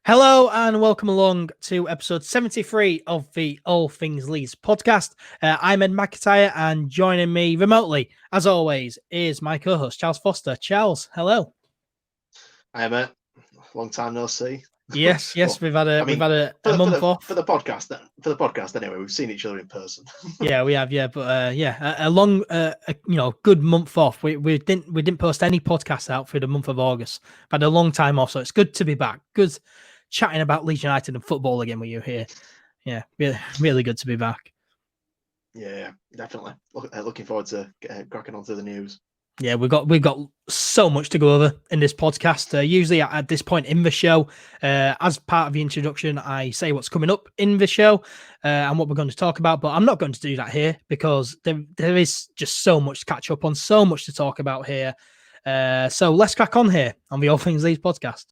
Hello and welcome along to episode 73 of the All Things Leeds podcast. I'm NkGhTg, and joining me remotely, as always, is my co-host Charles Foster. Charles, hello. Hi, mate. Long time no see. Yes, Well, we've had a month off for the podcast. For the podcast, anyway, we've seen each other in person. Yeah, we have. Yeah, but a long, good month off. We didn't post any podcasts out for the month of August. I've had a long time off, so it's good to be back. Good chatting about Leeds United and football again with you here. Yeah, really good to be back. Yeah, definitely. Looking forward to cracking onto the news. Yeah, we've got so much to go over in this podcast. Usually at this point in the show, as part of the introduction, I say what's coming up in the show and what we're going to talk about. But I'm not going to do that here because there is just so much to catch up on, so much to talk about here. So let's crack on here on the All Things Leeds podcast.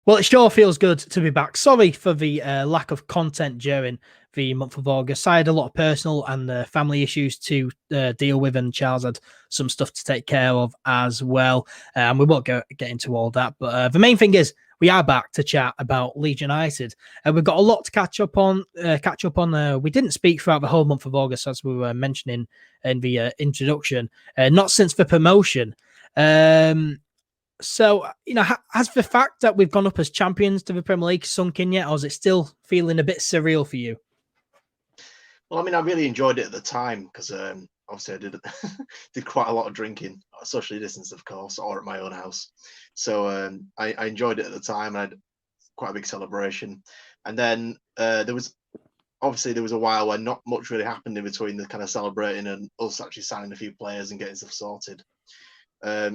Well, it sure feels good to be back. Sorry for the lack of content during the month of August. I had a lot of personal and family issues to deal with, and Charles had some stuff to take care of as well. And we won't get into all that. But the main thing is we are back to chat about Leeds United. We've got a lot to catch up on. We didn't speak throughout the whole month of August, as we were mentioning in the introduction. Not since the promotion. So, has the fact that we've gone up as champions to the Premier League sunk in yet, or is it still feeling a bit surreal for you? Well, I mean, I really enjoyed it at the time because obviously I did quite a lot of drinking, socially distanced, of course, or at my own house. So I enjoyed it at the time. I had quite a big celebration. And then there was a while where not much really happened in between the kind of celebrating and us actually signing a few players and getting stuff sorted.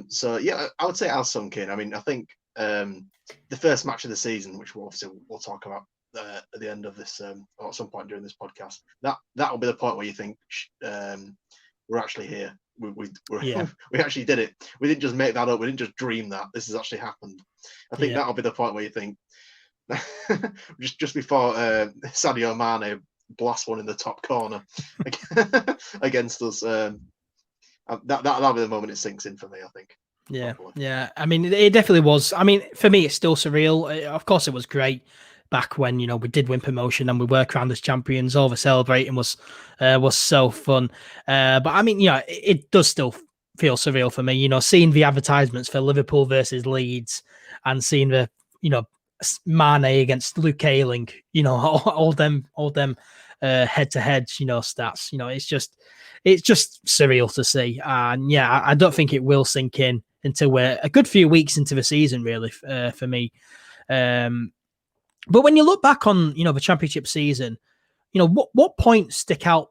So yeah, I would say it has sunk in. I mean, I think the first match of the season, which we'll talk about at the end of this, or at some point during this podcast, that will be the point where you think we're actually here. We actually did it. We didn't just make that up. We didn't just dream that. This has actually happened. I think that'll be the point where you think just before Sadio Mane blasts one in the top corner against us. That'll be the moment it sinks in for me, I think. Yeah, probably. Yeah. I mean, it definitely was. I mean, for me, it's still surreal. Of course, it was great back when we did win promotion and we were crowned as champions. All the celebrating was so fun. But I mean, it does still feel surreal for me. Seeing the advertisements for Liverpool versus Leeds and seeing the Mane against Luke Ayling. All them head-to-head stats. It's just surreal to see. And yeah, I don't think it will sink in until we're a good few weeks into the season, really, for me. But when you look back on the championship season, what points stick out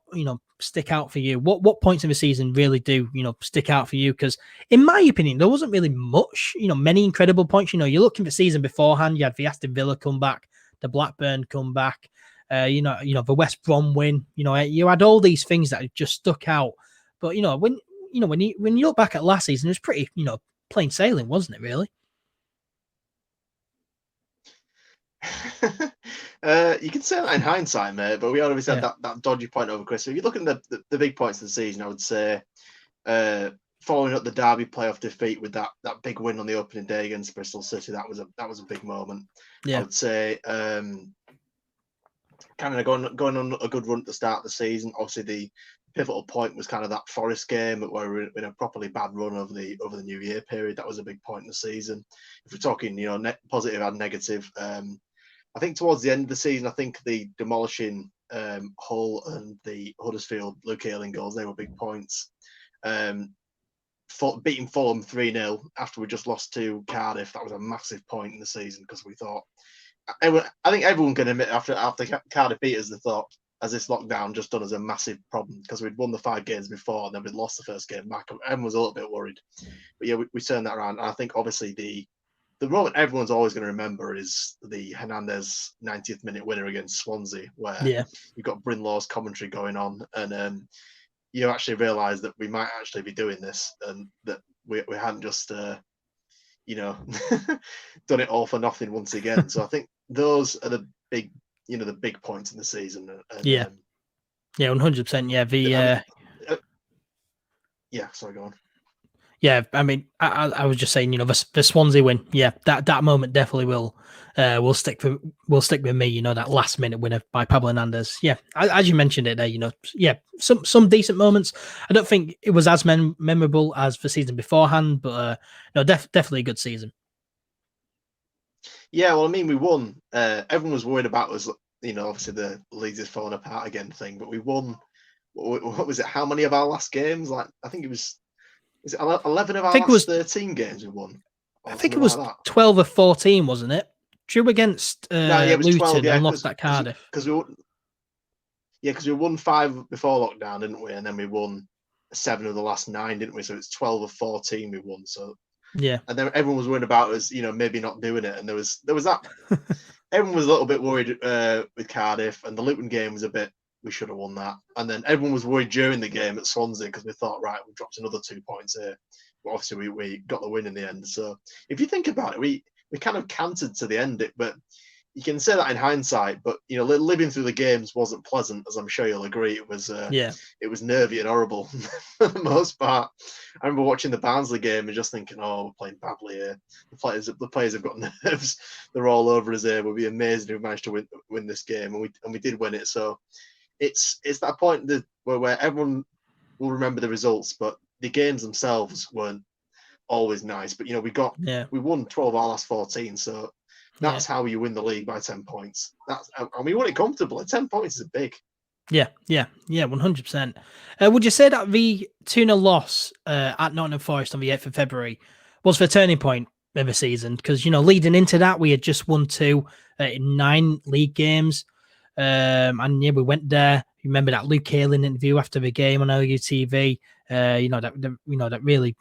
for you? What points in the season really do stick out for you? Because in my opinion, there wasn't really much, many incredible points. You're looking at the season beforehand, you had the Aston Villa come back, the Blackburn come back, the West Brom win. You had all these things that just stuck out. But when you look back at last season, it was pretty plain sailing, wasn't it? Really. You can say that in hindsight, mate, but we always had that dodgy point over Chris. If you look at the big points of the season, I would say following up the Derby playoff defeat with that big win on the opening day against Bristol City, that was a big moment. Yeah. I would say kind of going on a good run at the start of the season. Obviously, the pivotal point was kind of that Forest game where we were in a properly bad run over the New Year period. That was a big point in the season. If we're talking, positive and negative, I think towards the end of the season, I think the demolishing Hull and the Huddersfield Luke Ayling goals, they were big points. Beating Fulham 3-0 after we just lost to Cardiff, that was a massive point in the season because we thought, I think everyone can admit after Cardiff beat us, they thought, has this lockdown just done us a massive problem? Because we'd won the 5 games before and then we'd lost the first game back. Everyone was a little bit worried. But yeah, we turned that around. And I think obviously the moment everyone's always going to remember is the Hernandez 90th minute winner against Swansea, where you've got Brinlow's commentary going on and you actually realise that we might actually be doing this and that we hadn't just done it all for nothing once again. So I think those are the big points in the season. And, 100%. Yeah, sorry, go on. Yeah, I mean, I was just saying, the Swansea win. Yeah, that moment definitely will We'll stick with me. That last minute winner by Pablo Hernandez. Yeah, as you mentioned it there. Yeah, some decent moments. I don't think it was as memorable as the season beforehand, but no, definitely a good season. Yeah, well, I mean, we won. Everyone was worried about us. Obviously the Leeds is falling apart again thing, but we won. What was it? How many of our last games? Like, I think it was 11 of our last 13 games we won? I think it was like 12 or 14, wasn't it? Drew against no, yeah, it was Luton 12, yeah, and lost at Cardiff. Because we won 5 before lockdown, didn't we? And then we won 7 of the last 9, didn't we? So it's 12 of 14 we won. So yeah, and then everyone was worried about us, maybe not doing it, and there was that. Everyone was a little bit worried with Cardiff, and the Luton game was a bit. We should have won that, and then everyone was worried during the game at Swansea because we thought, right, we dropped another 2 points here. But obviously, we got the win in the end. So if you think about it, we kind of cantered to the end. But you can say that in hindsight, but living through the games wasn't pleasant, as I'm sure you'll agree. It was it was nervy and horrible for the most part. I remember watching the Barnsley game and just thinking, "Oh, we're playing badly here. The players have got nerves. They're all over us here. We'll be amazing if we managed to win this game, and we did win it." So it's that point where everyone will remember the results, but the games themselves weren't always nice. But we won 12 of our last 14, so that's how you win the league by 10 points. We won it comfortably. 10 points is big. Yeah, 100%. Would you say that the 2-0 loss at Nottingham Forest on the 8th of February was the turning point of the season? Because, leading into that, we had just won 2 in 9 league games. And yeah, we went there. You remember that Luke Ayling interview after the game on LUTV? That really,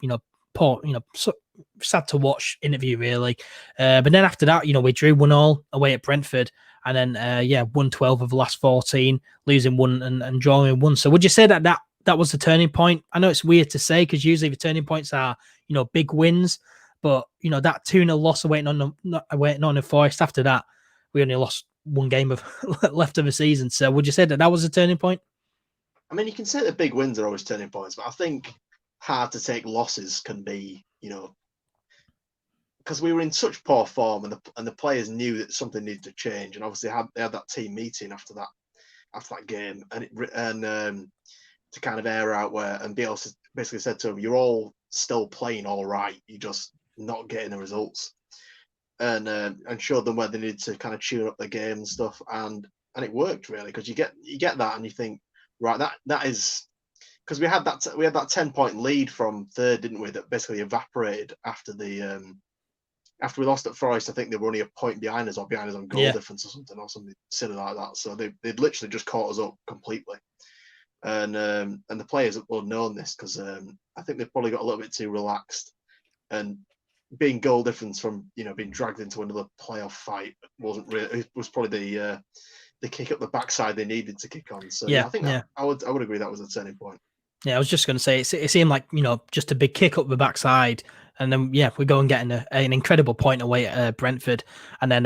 poor, sad to watch interview, really. But then after that, we drew 1-1 away at Brentford. And then, won 12 of the last 14, losing 1 and drawing 1. So would you say that was the turning point? I know it's weird to say because usually the turning points are, big wins. But, that 2-0 loss away on the Forest, after that, we only lost 1 game of left of the season. So would you say that was a turning point? I mean, you can say that big wins are always turning points, but I think hard to take losses can be, because we were in such poor form, and the players knew that something needed to change, and obviously they had that team meeting after that game, and to kind of air out and Bielsa basically said to them, "You're all still playing all right, you're just not getting the results," and showed them where they needed to kind of tune up the game and stuff, and it worked really, because you get that and you think, right, that is. Because we had that 10-point lead from third, didn't we? That basically evaporated after after we lost at Forest. I think they were only a point behind us, or behind us on goal difference or something silly like that. So they'd literally just caught us up completely. And the players will have known this, because I think they've probably got a little bit too relaxed, and being goal difference from being dragged into another playoff fight wasn't really. It was probably the kick up the backside they needed to kick on. So I think I would agree that was a turning point. Yeah, I was just going to say, it seemed like, just a big kick up the backside. And then, we go and get an incredible point away at Brentford. And then,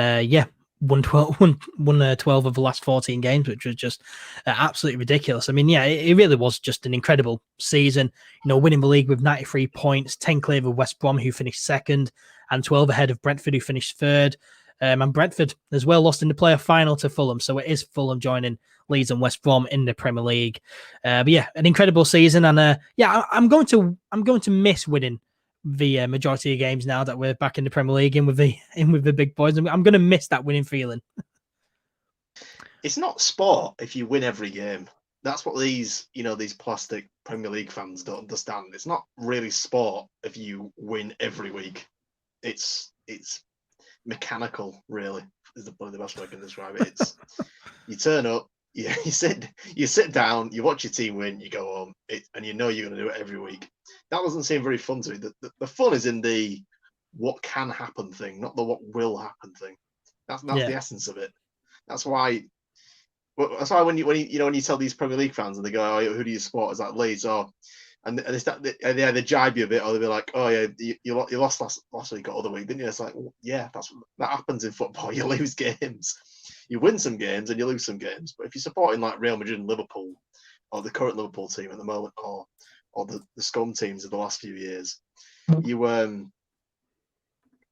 won 12 of the last 14 games, which was just absolutely ridiculous. I mean, it really was just an incredible season, winning the league with 93 points, 10 clear of West Brom, who finished second, and 12 ahead of Brentford, who finished third. And Brentford as well lost in the playoff final to Fulham. So it is Fulham joining Leeds and West Brom in the Premier League. But an incredible season. And I'm going to miss winning the majority of games now that we're back in the Premier League in with the big boys. I'm going to miss that winning feeling. It's not sport if you win every game. That's what these plastic Premier League fans don't understand. It's not really sport if you win every week. It's mechanical, really, is probably the best way I can describe it. It's you turn up, you sit down, you watch your team win, you go home, and you're going to do it every week. That doesn't seem very fun to me. The fun is in the what can happen thing, not the what will happen thing. That's the essence of it. That's why when you tell these Premier League fans and they go, "Oh, who do you support?" Is that Leeds? Or and they jibe you a bit, or they'll be like, "Oh yeah, you lost last week or other week, didn't you?" It's like, well, yeah, that happens in football. You lose games, you win some games and you lose some games. But if you're supporting like Real Madrid and Liverpool, or the current Liverpool team at the moment, or the scum teams of the last few years,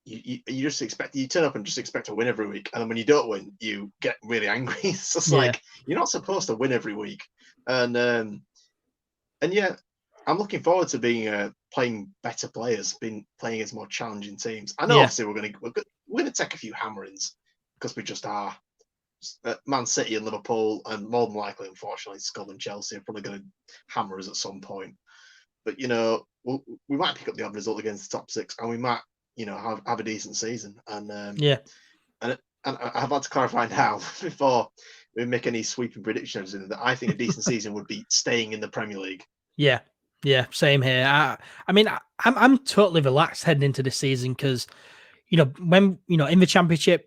you just expect, you turn up and just expect to win every week, and then when you don't win, you get really angry. It's just like, you're not supposed to win every week, and yeah, I'm looking forward to being playing better players, playing as more challenging teams. I know obviously we're gonna take a few hammerings because we just are. Man City and Liverpool, and more than likely, unfortunately, Skull and Chelsea are probably going to hammer us at some point. But we might pick up the odd result against the top six, and we might have a decent season. And and I'd like to clarify now before we make any sweeping predictions that I think a decent season would be staying in the Premier League. Yeah, same here. I mean, I'm totally relaxed heading into this season because, when in the Championship,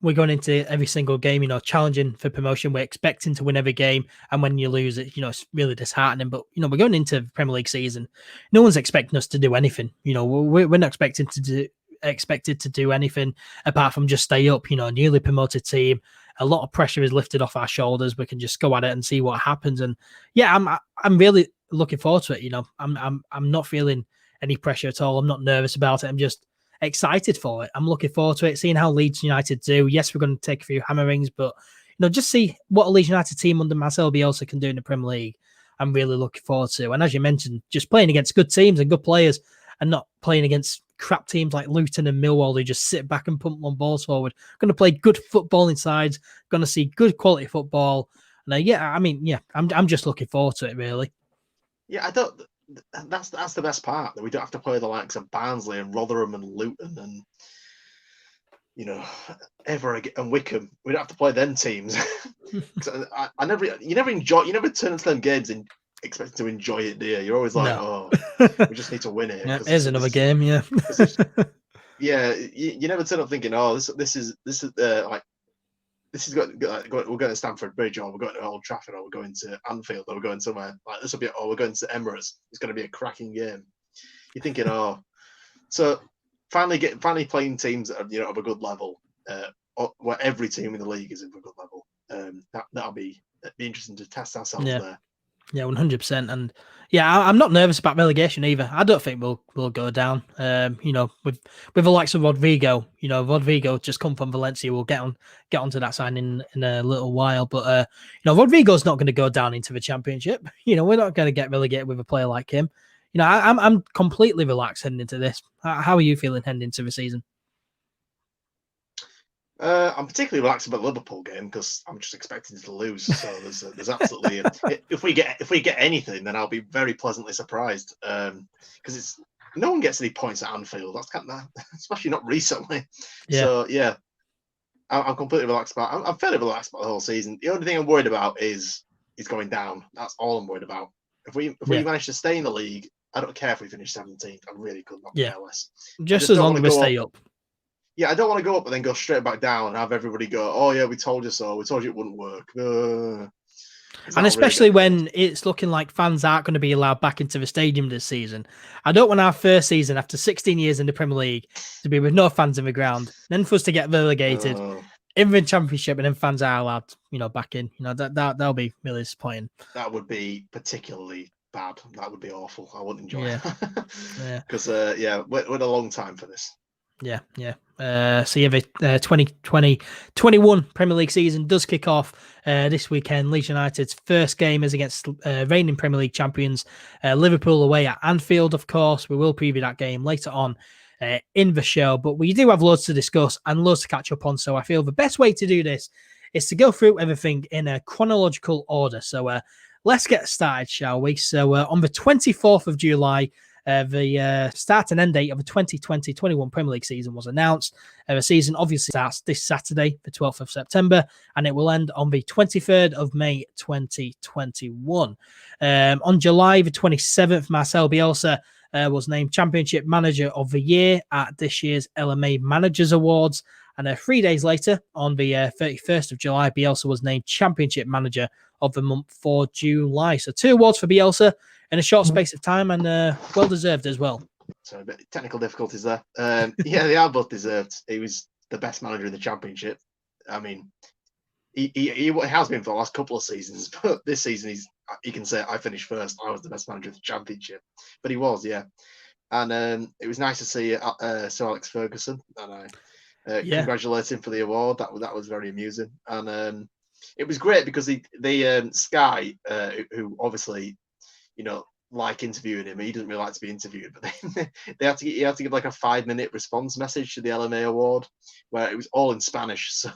we're going into every single game, challenging for promotion. We're expecting to win every game, and when you lose it, it's really disheartening. But we're going into the Premier League season. No one's expecting us to do anything. We're not expected to do anything apart from just stay up. Newly promoted team. A lot of pressure is lifted off our shoulders. We can just go at it and see what happens. And yeah, I'm really looking forward to it. I'm not feeling any pressure at all. I'm not nervous about it. I'm just excited for it. I'm looking forward to it, seeing how Leeds United do. Yes, we're going to take a few hammerings, but just see what a Leeds United team under Marcelo Bielsa can do in the Premier League. I'm really looking forward to. And as you mentioned, just playing against good teams and good players, and not playing against crap teams like Luton and Millwall who just sit back and pump one balls forward. Going to play good football inside. Going to see good quality football. And I'm just looking forward to it, really. Yeah, I don't. That's the best part, that we don't have to play the likes of Barnsley and Rotherham and Luton and Everett and Wickham. We don't have to play them teams. You never turn into them games and expecting to enjoy it, do you? You're always like, we just need to win it. Yeah, here's another game. Yeah. You never turn up thinking, this is like, we're going to Stamford Bridge, or we're going to Old Trafford, or we're going to Anfield, or we're going somewhere like this. Or we're going to Emirates. It's going to be a cracking game. You're thinking, so finally playing teams that are of a good level, where every team in the league is of a good level. That'll be interesting to test ourselves there. Yeah, 100%. And yeah, I'm not nervous about relegation either. I don't think we'll go down. With the likes of Rodrigo, Rodrigo just come from Valencia. We'll get onto that sign in a little while. But Rodrigo's not going to go down into the Championship. We're not going to get relegated with a player like him. I'm completely relaxed heading into this. How are you feeling heading into the season? I'm particularly relaxed about the Liverpool game because I'm just expecting to lose. So there's absolutely if we get anything, then I'll be very pleasantly surprised. Because no one gets any points at Anfield. That's kind of, especially not recently. Yeah. So yeah, I'm completely relaxed about. I'm fairly relaxed about the whole season. The only thing I'm worried about is going down. That's all I'm worried about. If we manage to stay in the league, I don't care if we finish 17th. I really could not care less. Just as long as we stay up. Yeah, I don't want to go up and then go straight back down and have everybody go, "Oh yeah, we told you so. We told you it wouldn't work." And especially when it's looking like fans aren't going to be allowed back into the stadium this season. I don't want our first season after 16 years in the Premier League to be with no fans in the ground. Then for us to get relegated in the Championship and then fans are allowed, back in. That'll be really disappointing. That would be particularly bad. That would be awful. I wouldn't enjoy it. Because we're a long time for this. Yeah. So the 2020-21 Premier League season does kick off this weekend. Leeds United's first game is against reigning Premier League champions Liverpool away at Anfield, of course. We will preview that game later on in the show, but we do have loads to discuss and loads to catch up on. So I feel the best way to do this is to go through everything in a chronological order. So let's get started, shall we? So on the 24th of July, the start and end date of the 2020-21 Premier League season was announced. The season obviously starts this Saturday, the 12th of September, and it will end on the 23rd of May 2021. On July the 27th, Marcelo Bielsa was named Championship Manager of the Year at this year's LMA Managers Awards. And 3 days later, on the 31st of July, Bielsa was named Championship Manager of the month for July. So 2 awards for Bielsa in a short space of time, and well-deserved as well. So a bit of technical difficulties there. They are both deserved. He was the best manager in the Championship. I mean, he has been for the last couple of seasons, but this season he can say, I finished first. I was the best manager of the Championship. But he was, yeah. And it was nice to see Sir Alex Ferguson, and I congratulate him for the award. That was very amusing, and it was great because the Sky, who obviously, like interviewing him, he doesn't really like to be interviewed, but he had to give like a 5-minute response message to the LMA award, where it was all in Spanish. So,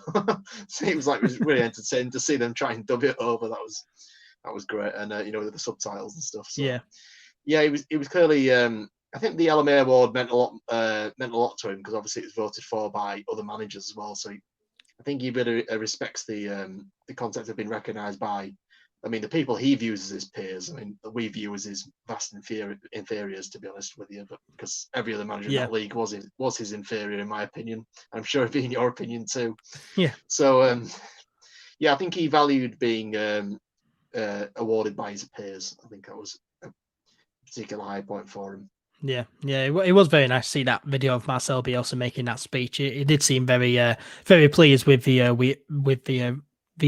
it was really entertaining to see them try and dub it over. That was great, and with the subtitles and stuff. So, yeah, it was clearly. I think the LMA award meant a lot to him because obviously it was voted for by other managers as well. So I think he really respects the concept of being recognised by, the people he views as his peers. We view as his vast inferiors, to be honest with you, but because every other manager in that league was his inferior, in my opinion. I'm sure it'd be in your opinion too. Yeah. So I think he valued being awarded by his peers. I think that was a particular high point for him. Yeah, it was very nice to see that video of Marcelo Bielsa making that speech. It did seem very, very pleased with the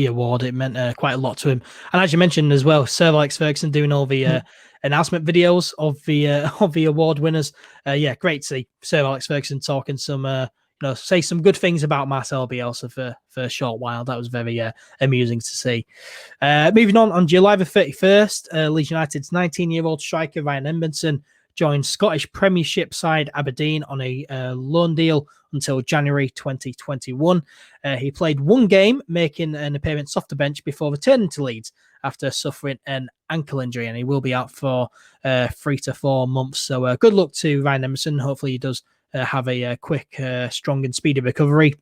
award. It meant quite a lot to him. And as you mentioned as well, Sir Alex Ferguson doing all the announcement videos of the award winners. Great to see Sir Alex Ferguson talking some, say some good things about Marcelo Bielsa for a short while. That was very amusing to see. Moving on July the 31st, Leeds United's 19-year-old striker Ryan Emerton joined Scottish Premiership side Aberdeen on a loan deal until January 2021. He played one game, making an appearance off the bench before returning to Leeds after suffering an ankle injury, and he will be out for 3 to 4 months. So good luck to Ryan Emerson. Hopefully he does have a quick, strong and speedy recovery.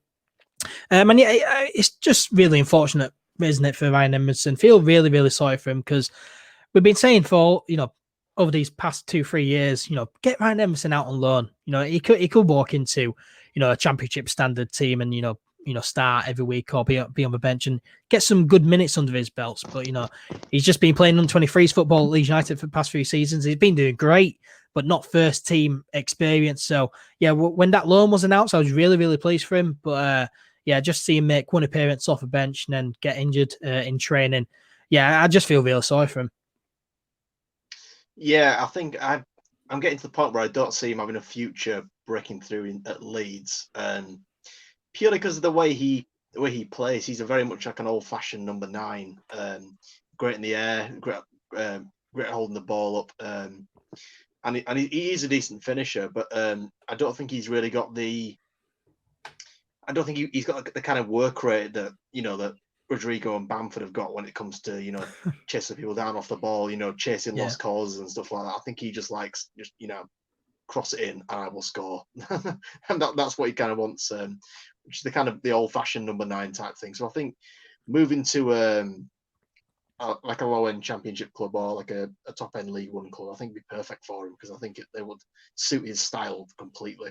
It's just really unfortunate, isn't it, for Ryan Emerson? Feel really, really sorry for him because we've been saying for, over these past 2-3 years, get Ryan Emerson out on loan. He could walk into, a championship standard team and, start every week or be on the bench and get some good minutes under his belts. But, he's just been playing under 23s football at Leeds United for the past few seasons. He's been doing great, but not first team experience. So, when that loan was announced, I was really, really pleased for him. But, just see him make one appearance off a bench and then get injured in training. Yeah, I just feel really sorry for him. Yeah, I think I'm getting to the point where I don't see him having a future breaking through at Leeds, purely because of the way he plays. He's a very much like an old-fashioned number 9, great in the air, great holding the ball up, and he is a decent finisher. But I don't think he's really got the. I don't think he's got the kind of work rate that that Rodrigo and Bamford have got when it comes to chasing people down off the ball, chasing lost causes and stuff like that. I think he just likes cross it in and I will score, and that's what he kind of wants, which is the kind of the old-fashioned number 9 type thing. So I think moving to like a low-end championship club or like a top-end League One club, I think would be perfect for him because I think they would suit his style completely.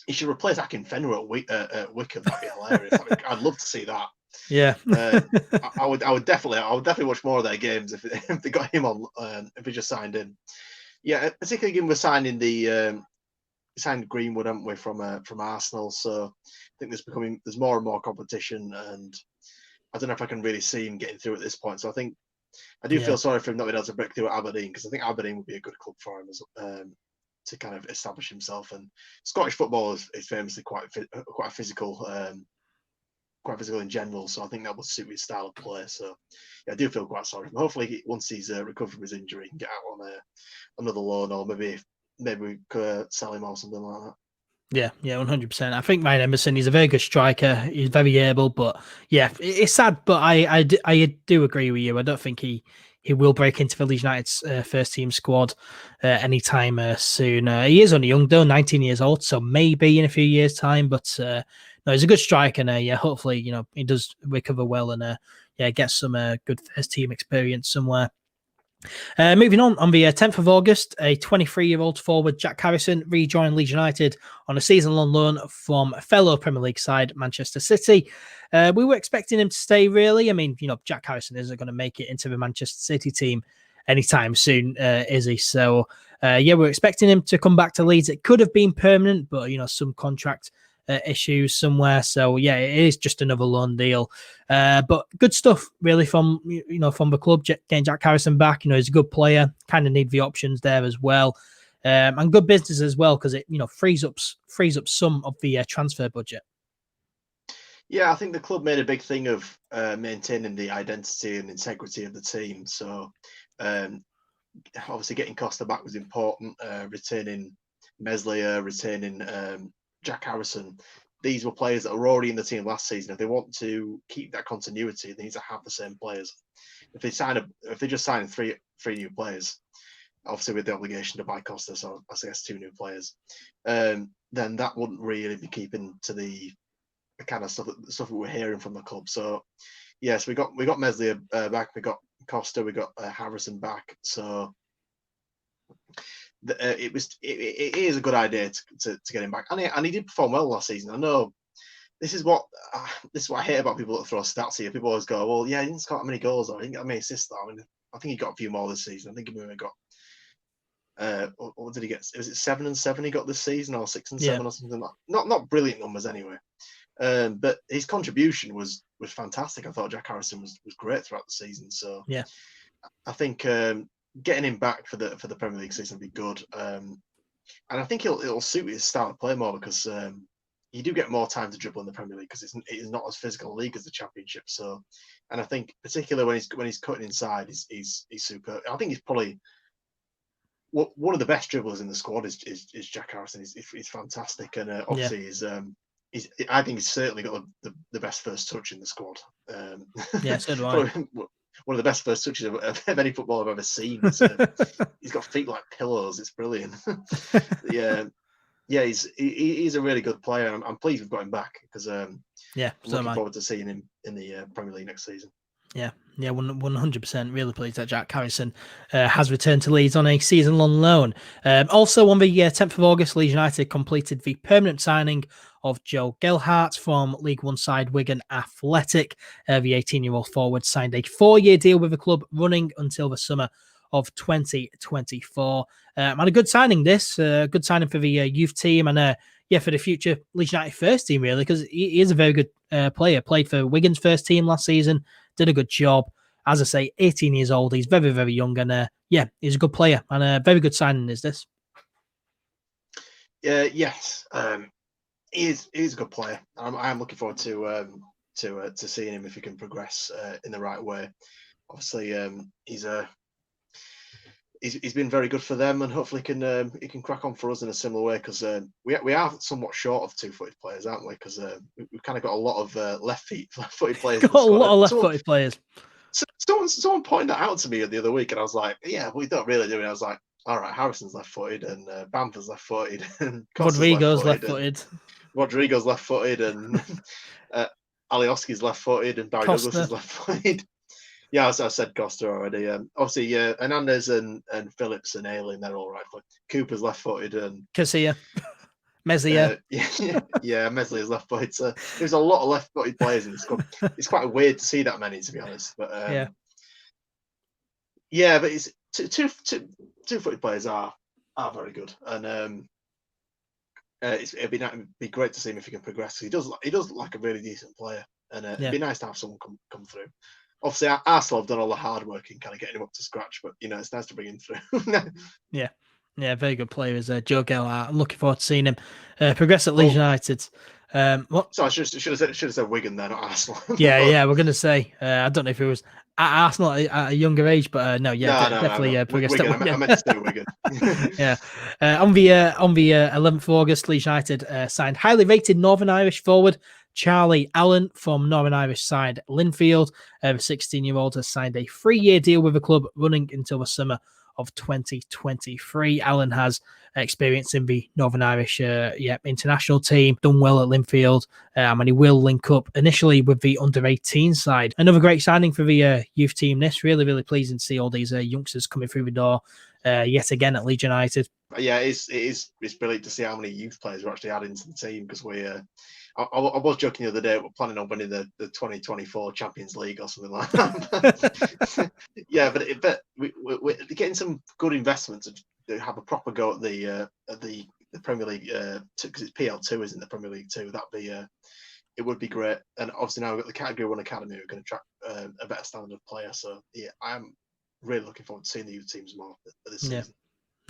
He should replace Akin Fenner at Wickham. That'd be hilarious. I'd love to see that. Yeah, I would definitely watch more of their games if they got him on. If he just signed in, yeah. Particularly given we're signing signed Greenwood, haven't we, from Arsenal? So I think there's more and more competition, and I don't know if I can really see him getting through at this point. So I think I do feel sorry for him not being able to break through at Aberdeen because I think Aberdeen would be a good club for him to kind of establish himself. And Scottish football is famously quite physical, quite physical in general. So I think that would suit his style of play. So yeah, I do feel quite sorry for him. Hopefully, once he's recovered from his injury, he can get out on another loan, or maybe we could sell him or something like that. Yeah, 100%. I think Ryan Emerson, he's a very good striker. He's very able, but yeah, it's sad. But I do agree with you. I don't think he will break into the Leeds United's first team squad anytime soon. He is only young though, 19 years old, so maybe in a few years' time. But no, he's a good striker, and hopefully he does recover well and get some good first team experience somewhere. Moving on the 10th of August, a 23-year-old forward, Jack Harrison, rejoined Leeds United on a season-long loan from fellow Premier League side Manchester City. We were expecting him to stay, really. I mean, Jack Harrison isn't going to make it into the Manchester City team anytime soon, is he? So, we're expecting him to come back to Leeds. It could have been permanent, but, some contract issues somewhere. So yeah, it is just another loan deal. But good stuff really from from the club getting Jack Harrison back. He's a good player. Kind of need the options there as well. And good business as well, because it frees up some of the transfer budget. Yeah, I think the club made a big thing of maintaining the identity and integrity of the team. So obviously getting Costa back was important. Retaining Meslier, retaining Jack Harrison. These were players that were already in the team last season. If they want to keep that continuity, they need to have the same players. If they just sign three new players, obviously with the obligation to buy Costa, so I guess 2 new players, then that wouldn't really be keeping to the kind of stuff that we're hearing from the club. So yes, we got Meslier back, we got Costa, we got Harrison back. So it is a good idea to get him back, and he did perform well last season. I know this is what I hate about people that throw stats here. People always go, well, yeah, he didn't score that many goals, or he didn't get many assists. I mean, I think he got a few more this season. I think he maybe got what did he get? Was it 7 and 7 he got this season, or 6 and 7 or something like that? Not brilliant numbers anyway. But his contribution was fantastic. I thought Jack Harrison was great throughout the season. So yeah, I think getting him back for the Premier League season will be good. And I think it'll suit his style of play more, because you do get more time to dribble in the Premier League, because it's not as physical a league as the Championship. So, and I think particularly when he's cutting inside, he's super. I think he's probably one of the best dribblers in the squad is Jack Harrison. He's fantastic, and obviously I think he's certainly got the best first touch in the squad. Yeah, so do I. One of the best first touches of any footballer I've ever seen. He's got feet like pillows. It's brilliant. Yeah, he's a really good player. I'm pleased we've got him back, because I'm looking forward to seeing him in the Premier League next season. Yeah, 100%. Really pleased that Jack Harrison has returned to Leeds on a season-long loan. Also, on the 10th of August, Leeds United completed the permanent signing of Joe Gelhart from League One side Wigan Athletic. The 18-year-old forward signed a 4-year deal with the club, running until the summer of 2024. And a good signing this. Good signing for the youth team, and for the future Leeds United first team, really, because he is a very good player. Played for Wigan's first team last season. Did a good job. As I say, 18 years old. He's very, very young, and he's a good player, and a very good signing is this. Yes, he is a good player. I am looking forward to seeing him if he can progress in the right way. Obviously, he's been very good for them, and hopefully he can crack on for us in a similar way, because we are somewhat short of 2-footed players, aren't we? Because we've kind of got a lot of left-footed players. Got a lot of left-footed players. Someone pointed that out to me the other week, and I was like, yeah, we don't really do it. I was like, all right, Harrison's left-footed, and Bamford's left-footed, and Rodrigo's left-footed. Rodrigo's left-footed, and Alioski's left-footed, and Barry Douglas is left-footed. Yeah, as I said, Costa already. Obviously, Hernandez and Phillips and Elland, they're all right. But Cooper's left-footed, and Casilla, Meslier. Meslier's left-footed. So there's a lot of left-footed players in the squad. It's quite weird to see that many, to be honest. But but it's two-footed players are very good, and it'd be great to see him if he can progress. He does look like a really decent player, and it'd be nice to have someone come through. Obviously, Arsenal have done all the hard work in kind of getting him up to scratch, but it's nice to bring him through. Yeah, very good player is Joe Gelhart. I'm looking forward to seeing him progress at Leeds United. What? So I should have said Wigan there, not Arsenal. Yeah, we're gonna say. I don't know if it was at Arsenal at a younger age, but definitely progressed at Wigan. I meant to say Wigan. On the 11th of August, Leeds United signed highly rated Northern Irish forward Charlie Allen from Northern Irish side Linfield. The 16-year-old has signed a 3-year deal with the club, running until the summer of 2023. Allen has experience in the Northern Irish international team, done well at Linfield, and he will link up initially with the under-18 side. Another great signing for the youth team. This really, really pleasing to see all these youngsters coming through the door yet again at Leeds United. Yeah, it's brilliant to see how many youth players we're actually adding to the team, because I was joking the other day, we're planning on winning the 2024 Champions League or something like that. but we're getting some good investments to have a proper go at the the Premier League, because it's PL2, isn't it, the Premier League 2? It would be great. And obviously now we've got the Category 1 Academy who are going to attract a better standard of player. So yeah, I'm really looking forward to seeing the youth teams more this season.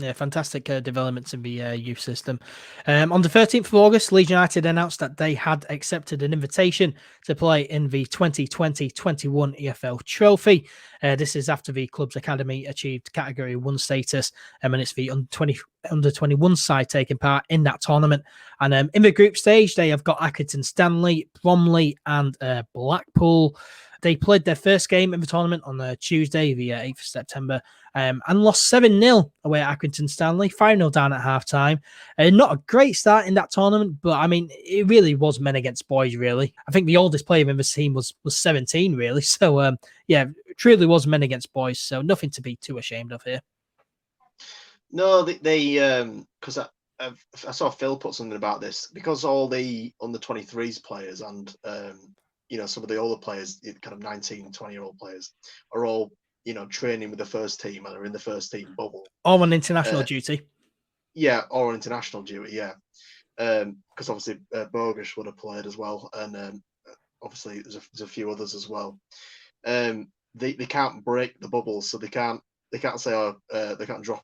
Yeah, fantastic developments in the youth system. On the 13th of August, Leeds United announced that they had accepted an invitation to play in the 2020-21 EFL Trophy. This is after the club's academy achieved Category 1 status, and it's the under-21 side taking part in that tournament. And in the group stage, they have got Accrington Stanley, Bromley, and Blackpool. They played their first game in the tournament on Tuesday, the 8th of September, and lost 7-0 away at Accrington Stanley, 5-0 down at half-time. Not a great start in that tournament, but, I mean, it really was men against boys, really. I think the oldest player in the team was 17, really. So, yeah, truly was men against boys, so nothing to be too ashamed of here. No, because I saw Phil put something about this, because all the under-23s players and some of the older players, kind of 19, 20-year-old players, are all training with the first team and are in the first team bubble. All on international duty. Yeah, or on international duty. Yeah, because obviously Bogus would have played as well, and obviously there's a few others as well. They can't break the bubble, so they can't say they can't drop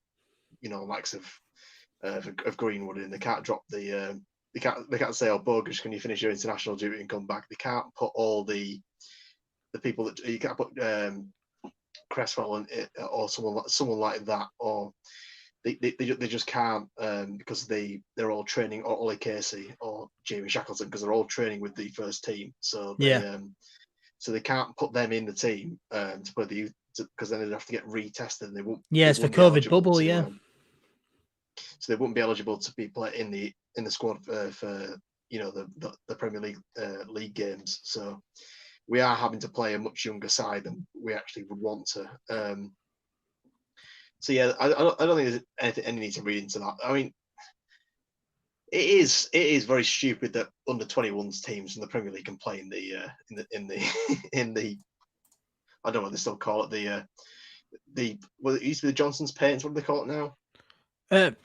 likes of Greenwood in. They can't drop the they can't say, oh, Bogus, can you finish your international duty and come back? They can't put all the people that you can't put Cresswell or someone like that, or they just can't, because they're all training, or Ollie Casey or Jamie Shackleton, because they're all training with the first team. So they can't put them in the team to play the youth, because then they'd have to get retested, and they won't. Yeah, it's the COVID bubble. So they wouldn't be eligible to be play in the squad for the Premier League league games. So we are having to play a much younger side than we actually would want to. So yeah, I don't think there's any need to read into that. I mean, it is very stupid that under 21s teams from the Premier League can play in the I don't know what they still call it, it used to be the Johnson's Paints. What do they call it now?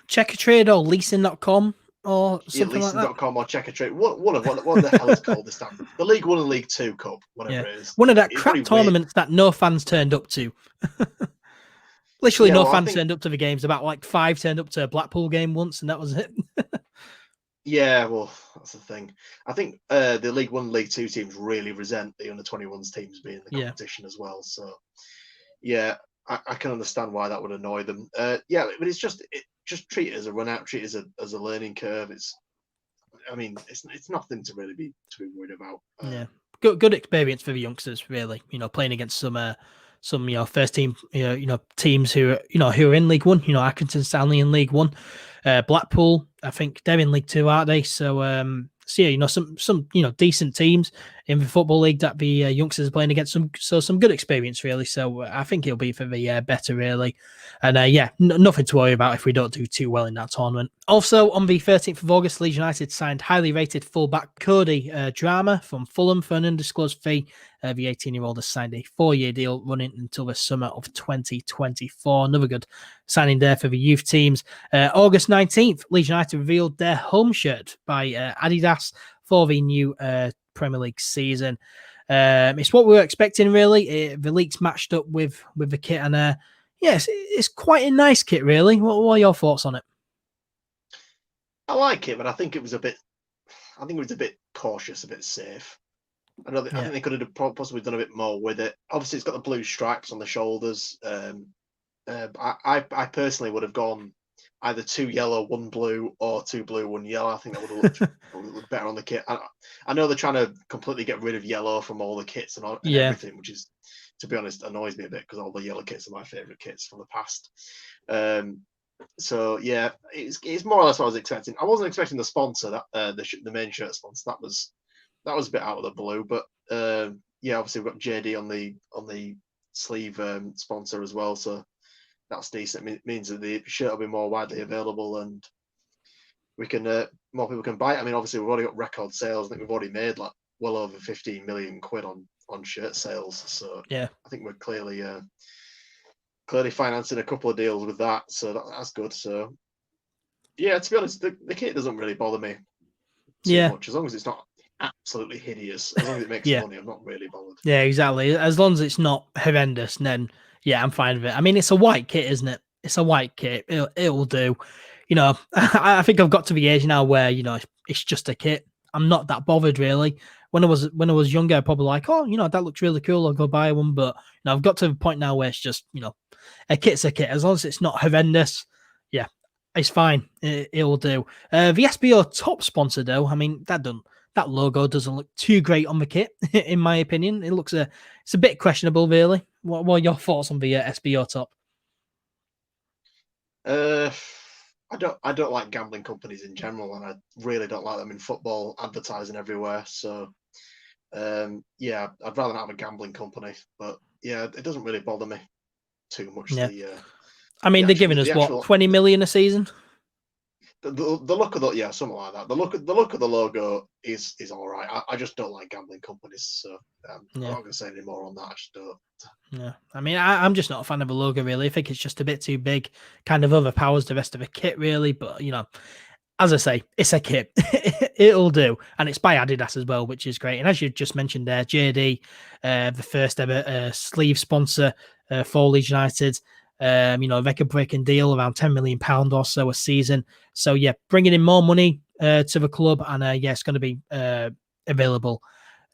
Checkertrade or leasing.com or something like that. Leasing.com or Checkertrade. What the hell is called this time? The League 1 and League 2 Cup, whatever it is. One of that crap tournaments that no fans turned up to. Literally no fans turned up to the games. About like 5 turned up to a Blackpool game once, and that was it. Yeah, well, that's the thing. I think the League 1 and League 2 teams really resent the under-21s teams being in the competition as well. So, yeah, I can understand why that would annoy them. But it's just treat it as a run-out, treat it as a learning curve. It's nothing to really be worried about. Good experience for the youngsters, really. Playing against some first team teams who are in League 1. Accrington Stanley in League 1, Blackpool, I think they're in League 2, aren't they? So some decent teams in the Football League that the youngsters are playing against. Some good experience, really. So I think it'll be for the better, really. And nothing to worry about if we don't do too well in that tournament. Also, on the 13th of August, Leeds United signed highly rated fullback Cody Drama from Fulham for an undisclosed fee. The 18-year-old has signed a 4-year deal running until the summer of 2024. Another good signing there for the youth teams. August 19th, Leeds United revealed their home shirt by Adidas for the new Premier League season. It's what we were expecting, really. The leaks matched up with the kit, and it's quite a nice kit, really. What are your thoughts on it? I like it, but I think it was a bit cautious, a bit safe. I think they could have possibly done a bit more with it. Obviously, it's got the blue stripes on the shoulders. I personally would have gone either 2 yellow, 1 blue, or 2 blue, 1 yellow. I think that would have looked better on the kit. I know they're trying to completely get rid of yellow from all the kits and everything, which is, to be honest, annoys me a bit, because all the yellow kits are my favourite kits from the past. So yeah, it's more or less what I was expecting. I wasn't expecting the sponsor, that the main shirt sponsor. That was a bit out of the blue, but obviously we've got JD on the sleeve sponsor as well, so that's decent. It means that the shirt will be more widely available, and we can more people can buy it. I mean, obviously we've already got record sales. I think we've already made like well over 15 million quid on shirt sales. So I think we're clearly financing a couple of deals with that. So that's good. So Yeah, to be honest, the kit doesn't really bother me too Yeah, much as long as it's not absolutely hideous. As long as it makes yeah, money, I'm not really bothered. yeah, exactly. As long as it's not horrendous, then yeah, I'm fine with it. I mean, it's a white kit, isn't it? It's a white kit. It'll do. You know, I think I've got to the age now where it's just a kit. I'm not that bothered really. When I was younger, I probably like, oh, that looks really cool. I'll go buy one. But I've got to the point now where it's just, a kit's a kit. As long as it's not horrendous, yeah, it's fine. It'll do. The SBO top sponsor though, I mean, that logo doesn't look too great on the kit, in my opinion. It's a bit questionable, really. What are your thoughts on the SBO top? I don't like gambling companies in general, and I really don't like them in football advertising everywhere. So yeah, I'd rather not have a gambling company. But yeah, it doesn't really bother me too much. Yeah, The I mean, they're giving the us what, actual 20 million a season? the look of the yeah, something like that. The look of the logo is all right. I just don't like gambling companies, so I'm Yeah. not going to say any more on that. I just don't. Yeah, I mean, I'm just not a fan of the logo, really. I think it's just a bit too big, kind of overpowers the rest of the kit, really. But, as I say, it's a kit. It'll do. And it's by Adidas as well, which is great. And as you just mentioned there, JD, the first ever sleeve sponsor for Leeds United, record-breaking deal, around £10 million or so a season. So, yeah, bringing in more money to the club. And, yeah, it's going to be available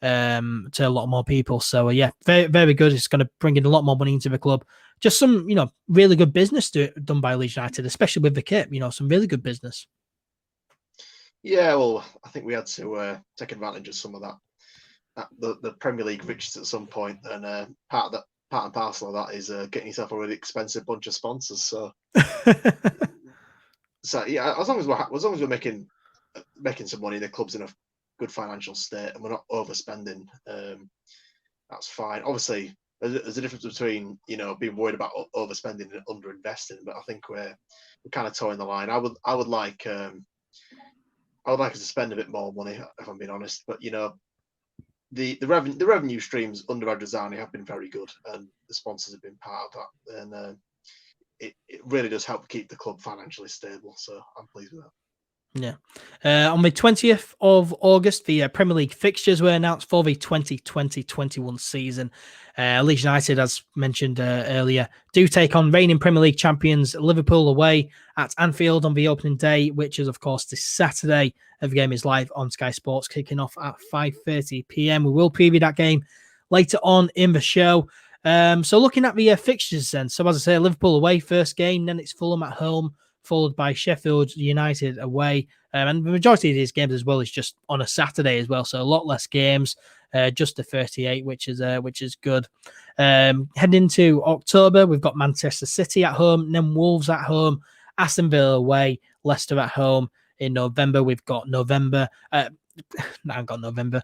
to a lot more people. So yeah, very, very good. It's going to bring in a lot more money into the club. Just some, really good business done by Leeds United, especially with the kit. Some really good business. Yeah, well, I think we had to take advantage of some of that. The Premier League riches at some point, and part and parcel of that is getting yourself a really expensive bunch of sponsors. So yeah, as long as we're making some money, the club's in a good financial state, and we're not overspending. That's fine. Obviously, there's a difference between being worried about overspending and underinvesting, but I think we're kind of towing the line. I would like us to spend a bit more money, if I'm being honest. But the revenue streams under Adrizzani have been very good, and the sponsors have been part of that, and it really does help keep the club financially stable. So I'm pleased with that. Yeah. On the 20th of August, the Premier League fixtures were announced for the 2020-21 season. Leeds United, as mentioned earlier, do take on reigning Premier League champions Liverpool away at Anfield on the opening day, which is, of course, this Saturday. The game is live on Sky Sports, kicking off at 5:30 p.m. We will preview that game later on in the show. So looking at the fixtures then. So as I say, Liverpool away first game, then it's Fulham at home, followed by Sheffield United away. And the majority of these games as well is just on a Saturday as well. So a lot less games, just the 38, which is good. Heading into October, we've got Manchester City at home, then Wolves at home, Aston Villa away, Leicester at home. In November, we've got November. No, I've got November.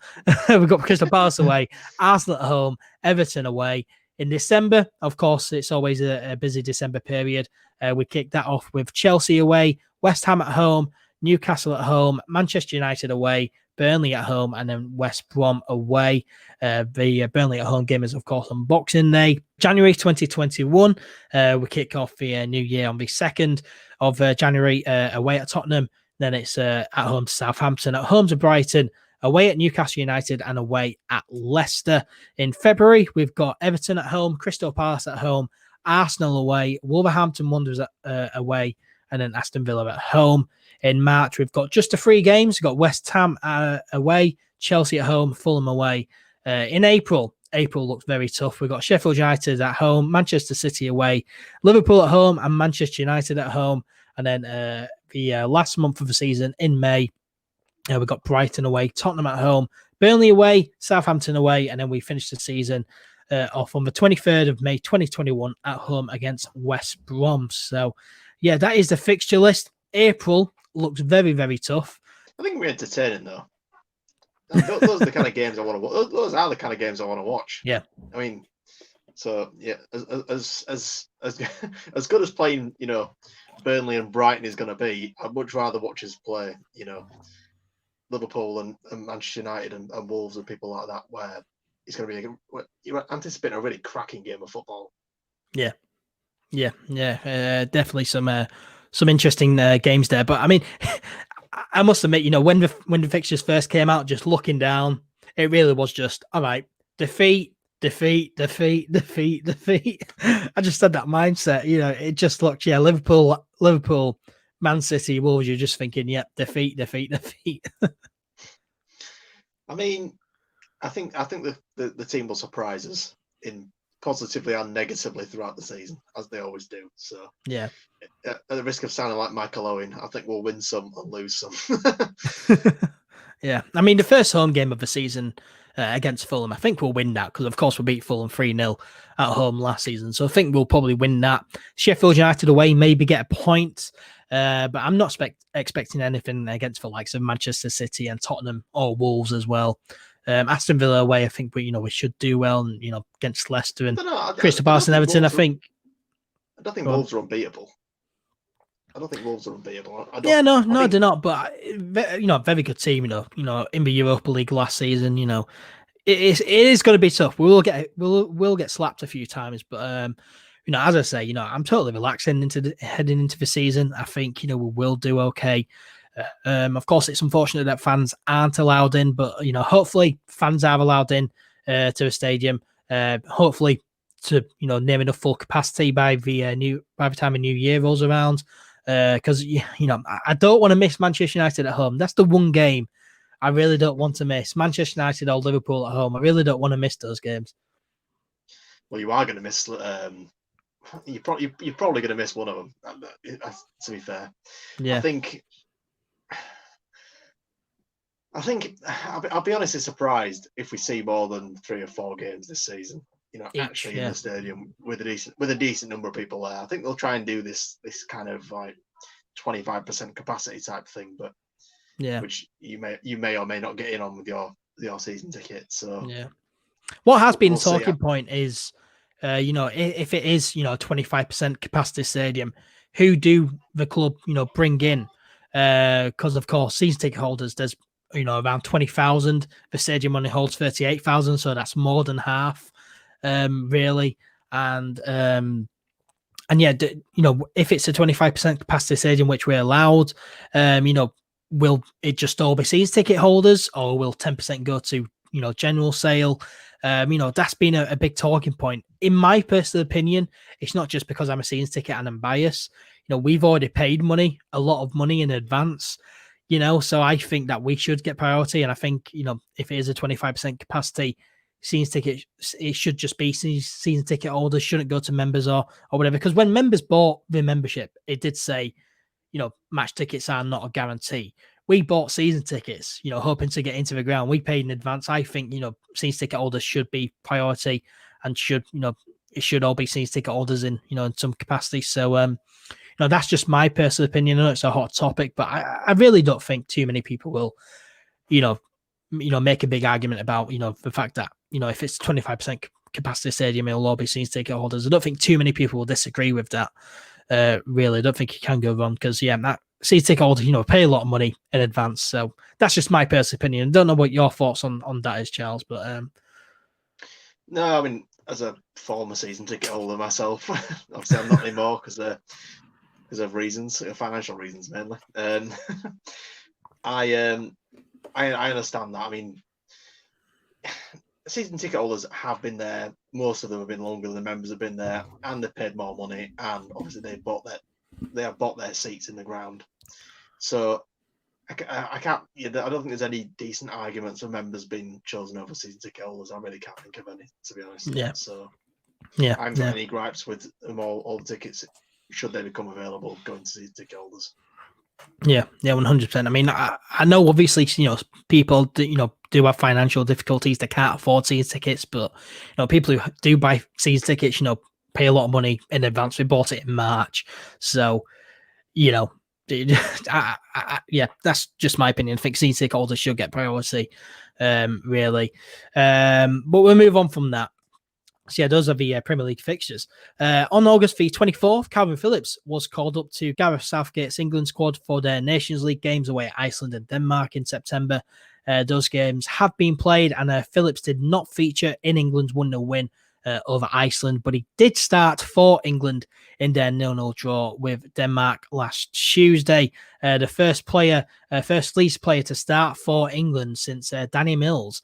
We've got Crystal Palace away, Arsenal at home, Everton away. In December, of course, it's always a busy December period. We kick that off with Chelsea away, West Ham at home, Newcastle at home, Manchester United away, Burnley at home, and then West Brom away. The Burnley at home game is, of course, on Boxing Day. January 2021, we kick off the new year on the 2nd of January away at Tottenham. Then it's at home to Southampton, at home to Brighton, away at Newcastle United, and away at Leicester. In February, we've got Everton at home, Crystal Palace at home, Arsenal away, Wolverhampton Wanderers away, and then Aston Villa at home. In March, we've got just the 3 games. We've got West Ham away, Chelsea at home, Fulham away. In April looks very tough. We've got Sheffield United at home, Manchester City away, Liverpool at home, and Manchester United at home. And then the last month of the season in May, we've got Brighton away, Tottenham at home, Burnley away, Southampton away, and then we finish the season off on the 23rd of May 2021 at home against West Brom. So, yeah, that is the fixture list. April looks very, very tough. I think we're entertaining, though. Those are the kind of games I want to watch. Those are the kind of games I want to watch. Yeah. I mean, so, yeah, as good as playing, Burnley and Brighton is going to be, I'd much rather watch us play, Liverpool and Manchester United and Wolves and people like that, where it's going to be you're anticipating a really cracking game of football. Yeah, definitely some some interesting games there. But I mean, I must admit, when the fixtures first came out, just looking down, it really was just all right. Defeat. I just had that mindset. It just looked, Liverpool, Man City, Wolves. You're just thinking, yep, defeat. I mean, I think the team will surprise us in positively and negatively throughout the season, as they always do. So yeah. At the risk of sounding like Michael Owen, I think we'll win some and lose some. Yeah, I mean, the first home game of the season against Fulham, I think we'll win that because, of course, we beat Fulham 3-0 at home last season. So I think we'll probably win that. Sheffield United away, maybe get a point. But I'm not expecting anything against the likes of Manchester City and Tottenham or Wolves as well. Aston Villa away, I think we should do well. And, against Leicester and Crystal Palace and Everton, I think. I don't think Wolves are unbeatable. I don't think Wolves are unbeatable. They're not. But very good team. In the Europa League last season. It is going to be tough. We'll get slapped a few times, but as I say, I'm totally relaxed heading into the season. I think we will do okay. Of course, it's unfortunate that fans aren't allowed in, but hopefully fans are allowed in to a stadium. Hopefully to near enough full capacity by the time a new year rolls around. Because I don't want to miss Manchester United at home. That's the one game I really don't want to miss. Manchester United or Liverpool at home. I really don't want to miss those games. Well, you are going to miss. You're probably going to miss one of them. To be fair, yeah. I think I'll be honestly surprised if we see more than 3 or 4 games this season. Actually in the stadium with a decent number of people there. I think they'll try and do this kind of like 25% capacity type thing, but which you may or may not get in on with your season ticket. So yeah, what has been a talking point is, if it is 25% capacity stadium, who do the club bring in? Because of course season ticket holders, there's around 20,000. The stadium only holds 38,000, so that's more than half. Really, and yeah, if it's a 25% capacity stadium, which we're allowed, will it just all be season ticket holders, or will 10% go to general sale? That's been a big talking point. In my personal opinion, it's not just because I'm a season ticket and I'm biased. We've already paid a lot of money in advance. So I think that we should get priority, and I think if it is a 25% capacity season ticket, it should just be season ticket holders, shouldn't go to members or whatever. Because when members bought the membership, it did say, match tickets are not a guarantee. We bought season tickets, hoping to get into the ground. We paid in advance. I think, season ticket holders should be priority and should, it should all be season ticket holders in some capacity. So, that's just my personal opinion. I know it's a hot topic, but I really don't think too many people will, make a big argument about, the fact that, if it's 25% capacity stadium, it'll all be season ticket holders. I don't think too many people will disagree with that. Really, I don't think you can go wrong because, that season ticket holder, pay a lot of money in advance. So that's just my personal opinion. I don't know what your thoughts on that is, Charles, but no, I mean, as a former season ticket holder myself, obviously I'm not anymore because of reasons, financial reasons mainly. I understand that. I mean, season ticket holders have been there. Most of them have been longer than the members have been there, and they've paid more money. And obviously, they have bought their seats in the ground. So I can't. I don't think there's any decent arguments for members being chosen over season ticket holders. I really can't think of any, to be honest. Yeah. So yeah, I haven't got any gripes with them all the tickets should they become available going to season ticket holders. Yeah, 100%. I mean, I know obviously, people do have financial difficulties. They can't afford season tickets, but people who do buy season tickets, pay a lot of money in advance. We bought it in March, so yeah, that's just my opinion. I think season ticket holders should get priority, really. But we'll move on from that. So yeah, those are the Premier League fixtures. On August the 24th, Calvin Phillips was called up to Gareth Southgate's England squad for their Nations League games away at Iceland and Denmark in September. Those games have been played, and Phillips did not feature in England's 1-0 win over Iceland, but he did start for England in their 0-0 draw with Denmark last Tuesday. The first Leeds player to start for England since Danny Mills.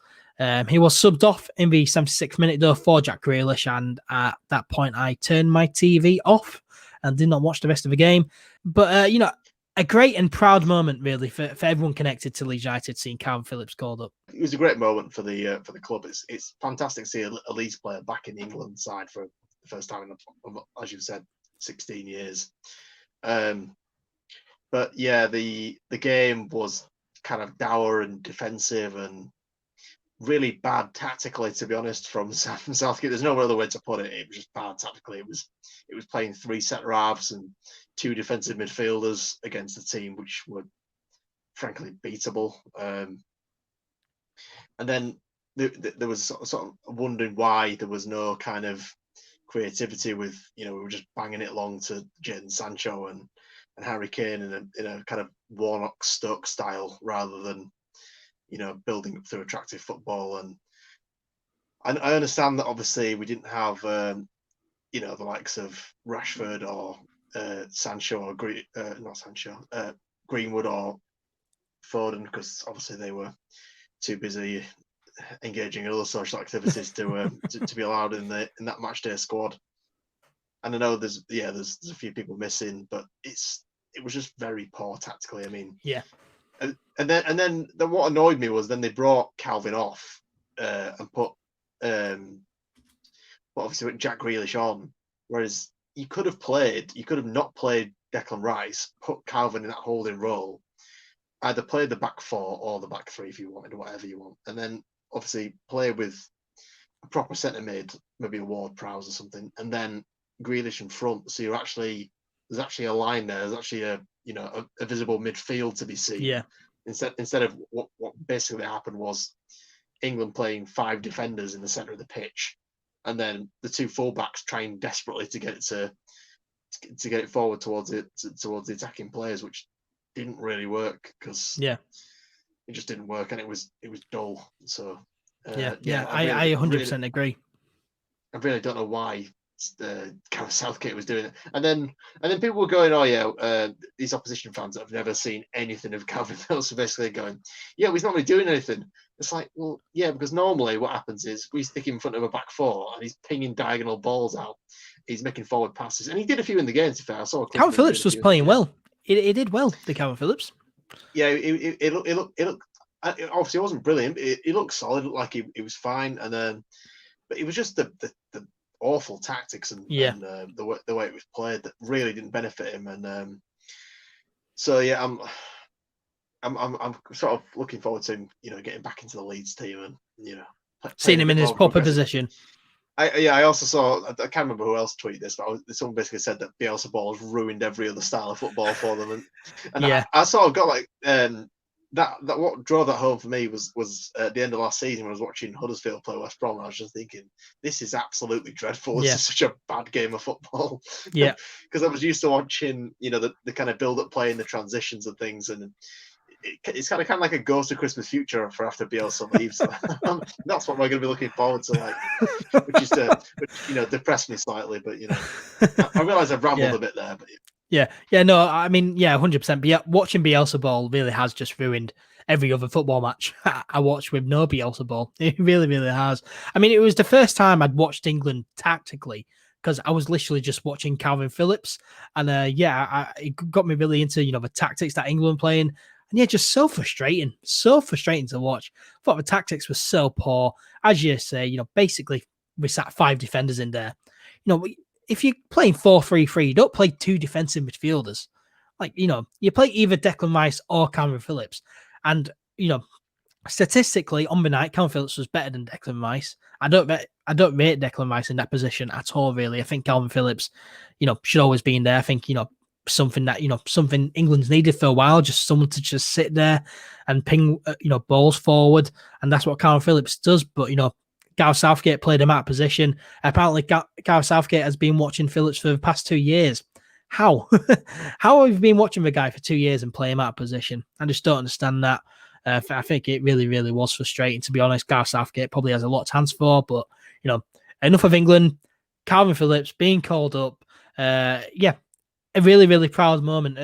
He was subbed off in the 76th minute though for Jack Grealish, and at that point I turned my TV off and did not watch the rest of the game. But a great and proud moment really for everyone connected to Leeds United, seeing Calvin Phillips called up. It was a great moment for the club. It's fantastic to see a Leeds player back in the England side for the first time in, as you said, 16 years. But yeah, the game was kind of dour and defensive and really bad tactically, to be honest, from Southgate. There's no other way to put it. It was just bad tactically. It was playing 3 centre halves and 2 defensive midfielders against a team which were frankly beatable. And then there was sort of wondering why there was no kind of creativity with, we were just banging it along to Jadon Sancho and Harry Kane in a kind of Warnock-Stoke style rather than building up through attractive football. And I understand that obviously we didn't have, the likes of Rashford or Sancho or Greenwood or Foden, because obviously they were too busy engaging in other social activities to be allowed in that match day squad. And I know there's a few people missing, but it was just very poor tactically. I mean, yeah. And then what annoyed me was then they brought Calvin off and put obviously Jack Grealish on, whereas you could have not played Declan Rice, put Calvin in that holding role, either play the back 4 or the back 3 if you wanted, whatever you want, and then obviously play with a proper centre mid, maybe a Ward-Prowse or something, and then Grealish in front. So there's actually a line there. There's actually a visible midfield to be seen. Yeah. Instead of what basically happened was England playing 5 defenders in the centre of the pitch, and then the 2 fullbacks trying desperately to get it forward towards the attacking players, which didn't really work because it just didn't work, and it was dull. So I 100% agree. I really don't know why Southgate was doing it, and then people were going, oh yeah, these opposition fans that have never seen anything of Calvin Phillips were basically going, yeah, he's not really doing anything. It's like, well, yeah, because normally what happens is we stick him in front of a back 4 and he's pinging diagonal balls out, he's making forward passes, and he did a few in the game. To be fair, I saw Calvin Phillips was playing well. He did well, the Calvin Phillips. Yeah, it looked obviously it wasn't brilliant. It looked solid. It looked like he was fine, and but it was just the awful tactics and the way it was played that really didn't benefit him. And so yeah, I'm sort of looking forward to him, getting back into the Leeds team and seeing him in his proper position. I also saw, I can't remember who else tweeted this, but someone basically said that Bielsa ball has ruined every other style of football for them, and I sort of got like that what drove that home for me was at the end of last season when I was watching Huddersfield play West Brom, and I was just thinking, this is absolutely dreadful. This is such a bad game of football. Yeah, because I was used to watching, the kind of build-up play and the transitions and things, and it's kind of like a ghost of Christmas future for after Bielsa leaves. That's what we're going to be looking forward to, like, which depressed me slightly. But I realise I've rambled a bit there. But no, I mean, 100%. But watching Bielsa ball really has just ruined every other football match I watched with no Bielsa ball. It really, really has. I mean, it was the first time I'd watched England tactically, because I was literally just watching Calvin Phillips, and it got me really into the tactics that England were playing. And just so frustrating to watch. I thought the tactics were so poor. As you say, basically we sat 5 defenders in there. If you're playing 4-3-3, you don't play 2 defensive midfielders. Like, you play either Declan Rice or Calvin Phillips. And, statistically on the night, Calvin Phillips was better than Declan Rice. I don't rate Declan Rice in that position at all, really. I think Calvin Phillips, should always be in there. I think, something that something England's needed for a while, just someone to just sit there and ping balls forward, and that's what Calvin Phillips does. But Gareth Southgate played him out of position. Apparently Gareth Southgate has been watching Phillips for the past 2 years. How have you been watching the guy for 2 years and play him out of position? I just don't understand that. I think it really, really was frustrating, to be honest. Gareth Southgate probably has a lot to answer for, but enough of England. Calvin Phillips being called up. Yeah, a really, really proud moment.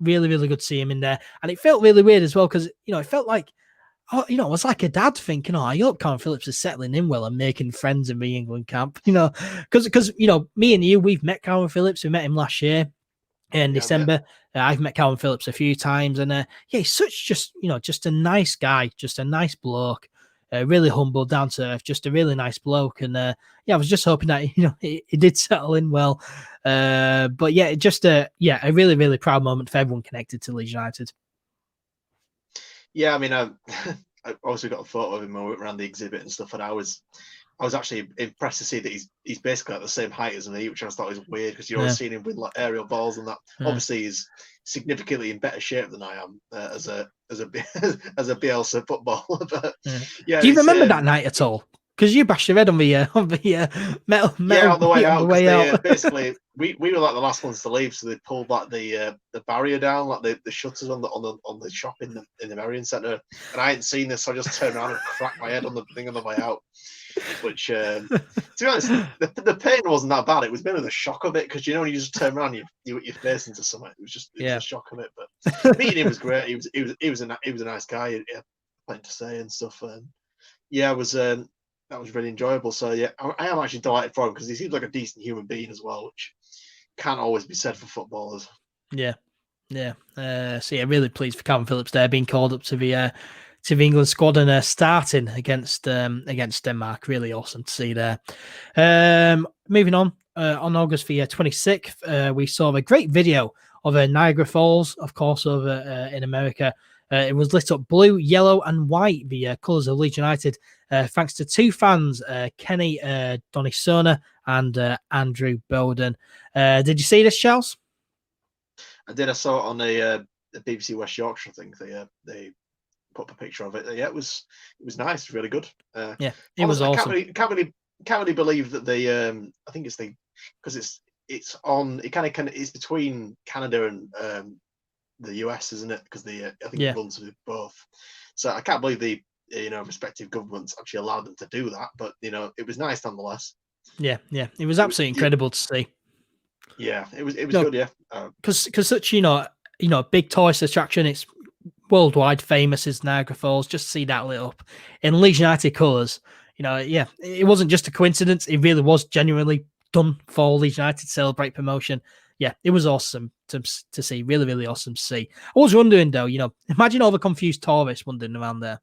Really, really good to see him in there. And it felt really weird as well because, it felt like, I was like a dad thinking, I hope Calvin Phillips is settling in well and making friends in the England camp, because, me and you, we've met Calvin Phillips. We met him last year in December. I've met Calvin Phillips a few times, and he's such just a nice guy, just a nice bloke, really humble, down to earth, just a really nice bloke. And I was just hoping that he did settle in well. But yeah, just a really, really proud moment for everyone connected to Leeds United. Yeah, I mean, I also got a photo of him when we went around the exhibit and stuff, and I was actually impressed to see that he's basically at the same height as me, which I thought was weird because you're always seeing him with like aerial balls and that. Obviously, he's significantly in better shape than I am as a Bielsa footballer. But do you remember that night at all? Because you bashed your head on the metal on the way out. Out. Basically, we were like the last ones to leave, so they pulled like the barrier down, like the shutters on the shop in the Merrion Centre, and I hadn't seen this, so I just turned around and cracked my head on the thing on the way out. Which, to be honest, the pain wasn't that bad. It was mainly the shock of it because when you just turn around, you put your face into something. It was just the shock of it. But meeting him was great. He was a nice guy. He had plenty to say and stuff. And it was. That was really enjoyable. So yeah, I am actually delighted for him because he seems like a decent human being as well, which can't always be said for footballers. Yeah. Really pleased for Calvin Phillips there being called up to the England squad and starting against Denmark. Really awesome to see there. Moving on August the 26th, we saw a great video of Niagara Falls, of course, over in America. It was lit up blue, yellow, and white, the colours of Leeds United, thanks to two fans, Kenny Donisona and Andrew Bowden. Did you see this, Charles? I did. I saw it on the BBC West Yorkshire thing. They put up a picture of it. Yeah, it was nice, really good. It was awesome. I can't really believe that they. I think it's because it's between Canada and the US, isn't it? Because I think it runs with both. So I can't believe the respective governments actually allowed them to do that. But it was nice nonetheless. Yeah, it was absolutely incredible to see. Yeah, it was good. Yeah, because such big tourist attraction. It's worldwide famous as Niagara Falls. Just to see that lit up in Leeds United colours. It wasn't just a coincidence. It really was genuinely done for Leeds United to celebrate promotion. Yeah, it was awesome to see. Really, really awesome to see. I was wondering though, imagine all the confused tourists wandering around there.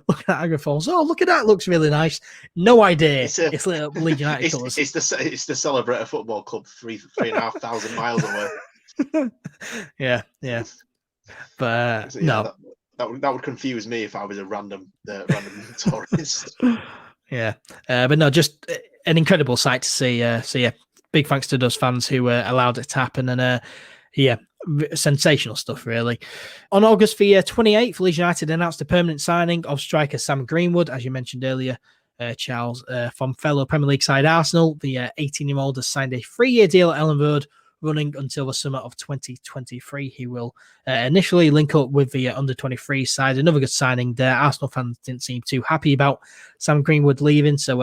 Look at Niagara Falls. Oh, look at that. Looks really nice. No idea. It's lit up Leeds United colours. It's to celebrate a football club 3,500 miles away. Yeah. But no. That would confuse me if I was a random tourist. Yeah, but no, just an incredible sight to see. So yeah, big thanks to those fans who allowed it to happen, and sensational stuff really. On August the 28th, Leeds United announced a permanent signing of striker Sam Greenwood, as you mentioned earlier, Charles, from fellow Premier League side Arsenal. The 18-year-old has signed a 3-year deal at Elland Road, running until the summer of 2023. He will initially link up with the under-23 side. Another good signing there. Arsenal fans didn't seem too happy about Sam Greenwood leaving. So,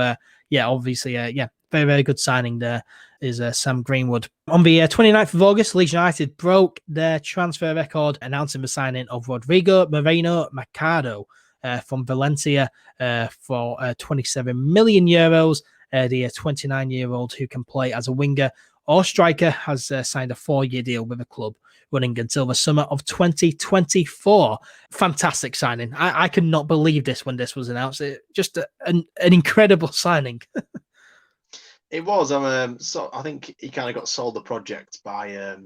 obviously, very, very good signing there is Sam Greenwood. On the 29th of August, Leeds United broke their transfer record, announcing the signing of Rodrigo Moreno Mercado from Valencia for €27 million. The 29-year-old who can play as a winger or striker has signed a 4-year deal with the club, running until the summer of 2024. Fantastic signing. I could not believe this when this was announced. Just an incredible signing. It was. So I think he kind of got sold the project by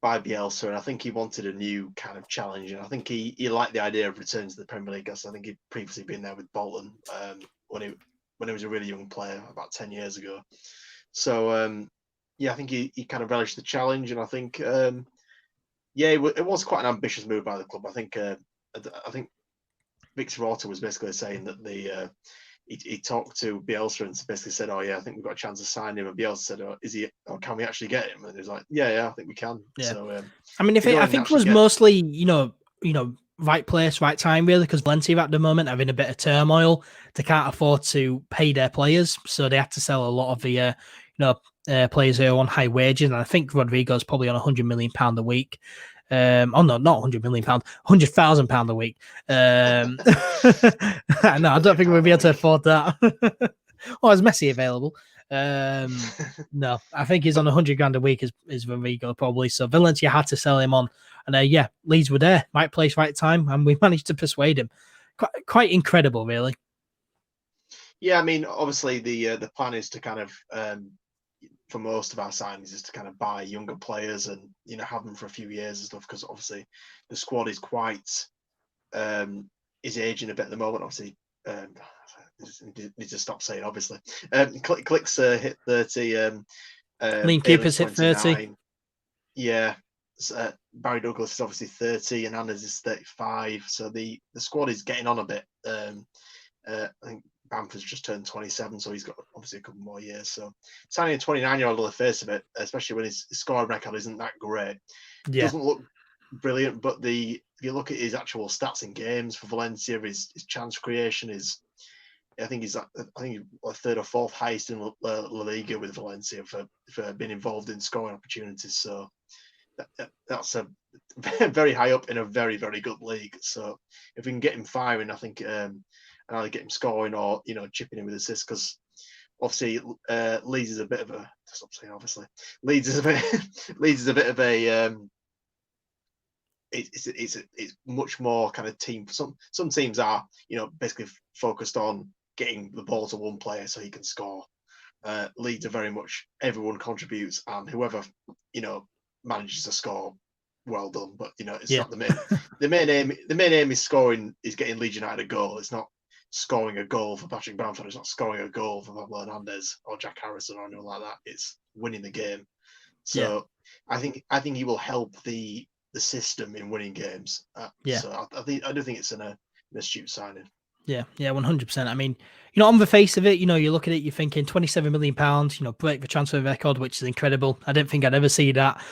Bielsa, and I think he wanted a new kind of challenge. And I think he liked the idea of returning to the Premier League. I think he'd previously been there with Bolton when he was a really young player about 10 years ago. So I think he kind of relished the challenge, and I think it was quite an ambitious move by the club. I think Victor Orta was basically saying that he talked to Bielsa and basically said, I think we've got a chance to sign him, and Bielsa said, can we actually get him? And he was like, I think we can. Yeah. So I think it was mostly right place, right time, really, because Valencia at the moment are in a bit of turmoil. They can't afford to pay their players, so they have to sell a lot of the players who are on high wages. And I think Rodrigo's probably on £100 million a week. Oh no, not £100 million, £100,000 a week. No, I don't think we'll be able to afford that. Well, is Messi available? No, I think he's on 100 grand a week is Rodrigo probably. So Valencia had to sell him on, and yeah, Leeds were there, right place, right time, and we managed to persuade him. Quite incredible, really. Yeah, I mean, obviously the plan is to kind of for most of our signings is to kind of buy younger players and have them for a few years and stuff, because obviously the squad is quite is aging a bit at the moment. Obviously, need to stop saying obviously. Clicks hit 30. Liam Cooper's hit 30. Yeah. Barry Douglas is obviously 30 and Anders is 35. So the squad is getting on a bit. I think Bamford's just turned 27, so he's got obviously a couple more years. So signing a 29-year-old on the face of it, especially when his scoring record isn't that great, doesn't look brilliant. But if you look at his actual stats in games for Valencia, his chance creation is, I think he's third or fourth highest in La Liga with Valencia for being involved in scoring opportunities. So that's a very high up in a very, very good league. So if we can get him firing, I think and either get him scoring or chipping in with assists, because obviously Leeds is a bit of a Leeds is a bit of a it's much more kind of team. Some teams are basically focused on getting the ball to one player so he can score. Leeds are very much everyone contributes, and whoever manages to score, well done. But it's not the main aim. The main aim is scoring, is getting Leeds United a goal. It's not scoring a goal for Patrick Bamford. It's not scoring a goal for Pablo Hernandez or Jack Harrison or anyone like that. It's winning the game. So I think he will help the system in winning games. So I do think it's an astute signing. Yeah, 100%. I mean, on the face of it, you look at it, you're thinking £27 million, break the transfer record, which is incredible. I didn't think I'd ever see that.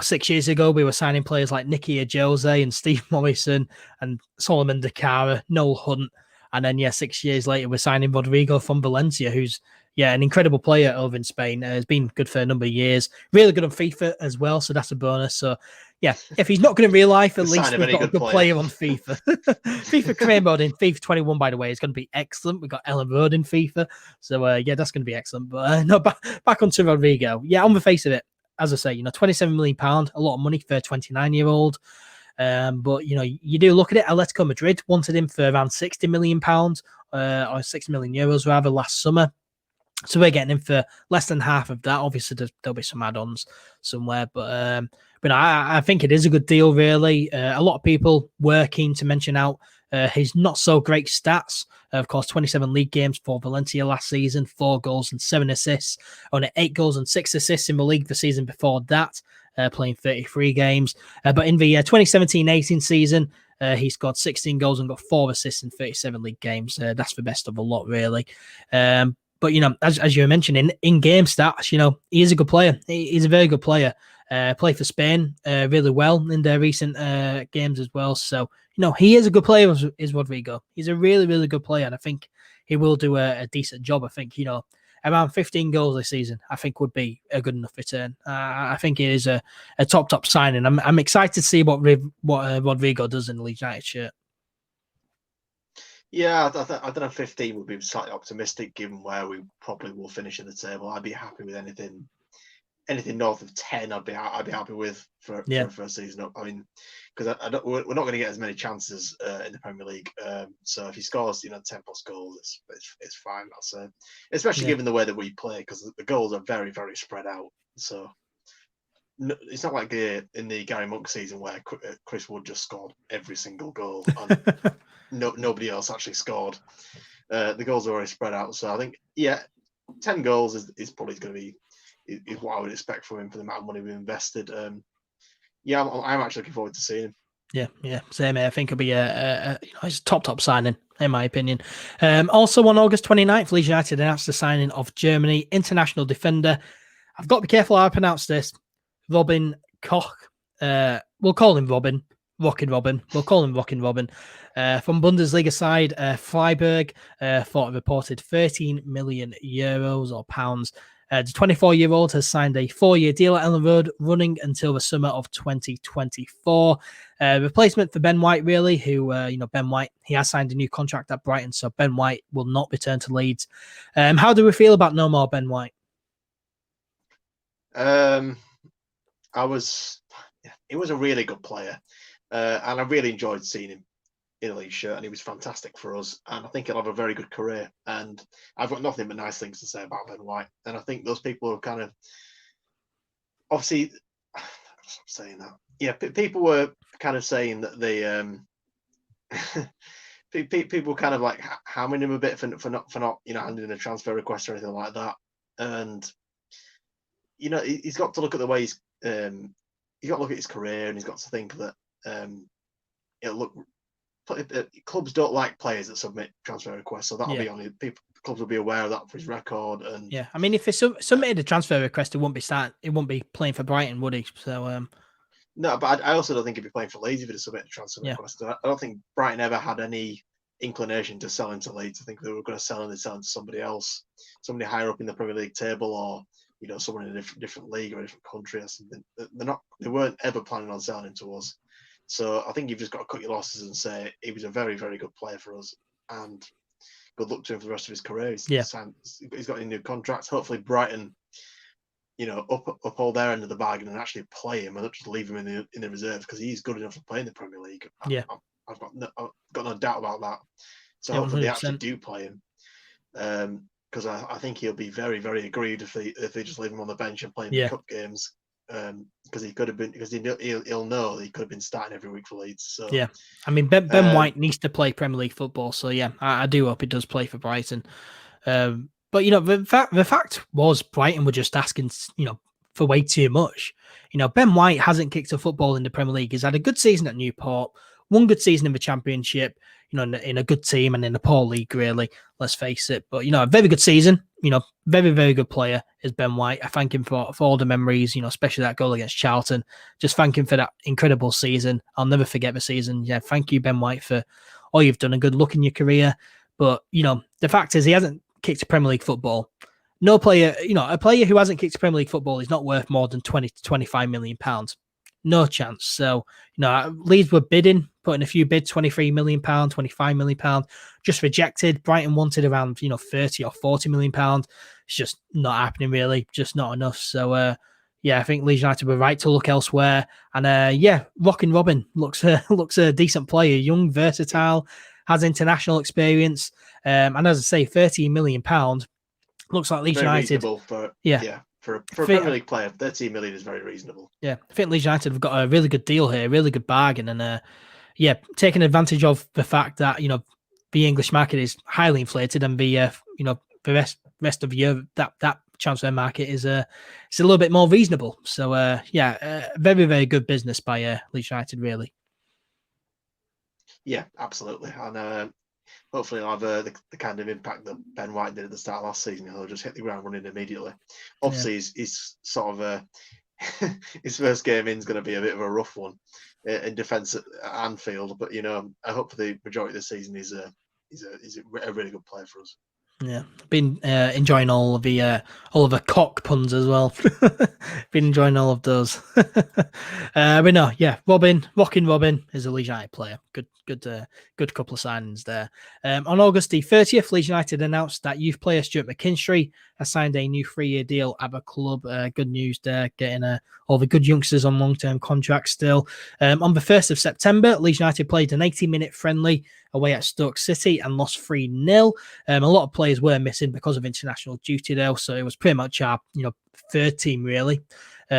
6 years ago, we were signing players like NkGhTg and Steve Morrison and Solomon Dakara, Noel Hunt. And then, 6 years later, we're signing Rodrigo from Valencia, who's, an incredible player over in Spain. Has been good for a number of years. Really good on FIFA as well, so that's a bonus. So, if he's not good in real life, at least we've got a good player on FIFA. FIFA career mode in FIFA 21, by the way, is going to be excellent. We've got Ellen Road in FIFA. So, that's going to be excellent. But no, back onto Rodrigo. Yeah, on the face of it, as I say, £27 million, a lot of money for a 29-year-old. But you do look at it. Atletico Madrid wanted him for around £60 million, or €6 million rather, last summer. So we're getting him for less than half of that. Obviously, there'll be some add-ons somewhere, but I think it is a good deal, really. A lot of people were keen to mention out his not so great stats. Of course, 27 league games for Valencia last season, 4 goals and 7 assists. Only 8 goals and 6 assists in the league the season before that, playing 33 games. But in the 2017-18 season, he scored 16 goals and got 4 assists in 37 league games. That's the best of a lot, really. But, as you were mentioning, in-game stats, he is a good player. He's a very good player. Played for Spain really well in their recent games as well. So, he is a good player, is Rodrigo. He's a really, really good player, and I think he will do a decent job. I think, around 15 goals this season, I think would be a good enough return. I think it is a top signing. I'm excited to see what Rodrigo does in the Leeds United shirt. Yeah, I don't know. 15 would be slightly optimistic given where we probably will finish in the table. I'd be happy with anything north of 10. I'd be happy with for a first season up. I mean, because we're not going to get as many chances in the Premier League. So if he scores 10 plus goals, it's fine. That's especially given the way that we play, because the goals are very, very spread out. So it's not like in the Gary Monk season where Chris Wood just scored every single goal and nobody else actually scored. The goals are already spread out. So I think 10 goals is probably going to be is what I would expect from him for the amount of money we've invested. I'm actually looking forward to seeing him. Yeah, same here. I think it'll be it's a top signing, in my opinion. Also on August 29th, Leeds United announced the signing of Germany international defender. I've got to be careful how I pronounce this. Robin Koch. We'll call him Robin Rockin Robin. We'll call him Rockin Robin. From Bundesliga side, Freiburg thought reported 13 million euros or pounds. The 24-year-old has signed a 4-year deal at Elland Road, running until the summer of 2024. Replacement for Ben White, really, who, Ben White, he has signed a new contract at Brighton, so Ben White will not return to Leeds. How do we feel about no more Ben White? He was a really good player, and I really enjoyed seeing him in a Leeds shirt, and he was fantastic for us. And I think he'll have a very good career. And I've got nothing but nice things to say about Ben White. And I think those people are kind of obviously saying that. Yeah, people were kind of saying that they people kind of like hammering him a bit for not handing in a transfer request or anything like that. And he's got to look at the way he's got to look at his career, and he's got to think that clubs don't like players that submit transfer requests, so that'll be on people. Clubs will be aware of that for his record. And yeah, I mean, if he submitted a transfer request, it wouldn't be playing for Brighton, would he? So no, but I also don't think he'd be playing for Leeds if he'd submitted a transfer request. I don't think Brighton ever had any inclination to sell him to Leeds. I think they were going to sell him to somebody else, somebody higher up in the Premier League table, or someone in a different league or a different country or something. They weren't ever planning on selling him to us. So I think you've just got to cut your losses and say he was a very, very good player for us, and good luck to him for the rest of his career. He's got a new contract. Hopefully Brighton, uphold their end of the bargain and actually play him, and not just leave him in the reserve, because he's good enough to play in the Premier League. I've got no doubt about that. So hopefully they actually do play him, because I think he'll be very, very aggrieved if they just leave him on the bench and play in the cup games. Because he'll know that he could have been starting every week for Leeds. So yeah, I mean Ben White needs to play Premier League football. So yeah, I do hope he does play for Brighton. But the fact was Brighton were just asking for way too much. Ben White hasn't kicked a football in the Premier League. He's had a good season at Newport, one good season in the Championship. In a good team and in a poor league, really. Let's face it. But a very good season. Very, very good player is Ben White. I thank him for all the memories, especially that goal against Charlton. Just thank him for that incredible season. I'll never forget the season. Yeah, thank you, Ben White, for all you've done and good luck in your career. But, the fact is he hasn't kicked a Premier League football. No player, a player who hasn't kicked a Premier League football is not worth more than 20 to 25 million pounds. No chance. So, Leeds were bidding, putting a few bids, £23 million, £25 million, just rejected. Brighton wanted around, 30 or £40 million. It's just not happening, really. Just not enough. So, I think Leeds United were right to look elsewhere. And, Rockin Robin looks a decent player, young, versatile, has international experience. And as I say, £13 million looks like Leeds United. For a Premier League player, 13 million is very reasonable. Yeah, I think Leeds United have got a really good deal here, really good bargain, and taking advantage of the fact that the English market is highly inflated, and the rest of Europe that transfer market is it's a little bit more reasonable. So very, very good business by Leeds United, really. Yeah, absolutely, and hopefully he'll have the kind of impact that Ben White did at the start of last season. He'll just hit the ground running immediately. Obviously, he's sort of his first game in is going to be a bit of a rough one in defence at Anfield. But I hope for the majority of the season he's a really good player for us. Yeah, been enjoying all of the cock puns as well. Been enjoying all of those. But no, Rockin Robin is a Leeds United player. Good couple of signings there. On August the 30th, Leeds United announced that youth player Stuart McKinstry has signed a new 3-year deal at the club. Good news there, getting all the good youngsters on long-term contracts still. On the 1st of September, Leeds United played an 80-minute friendly away at Stoke City and lost 3-0. A lot of players were missing because of international duty though, so it was pretty much our third team really,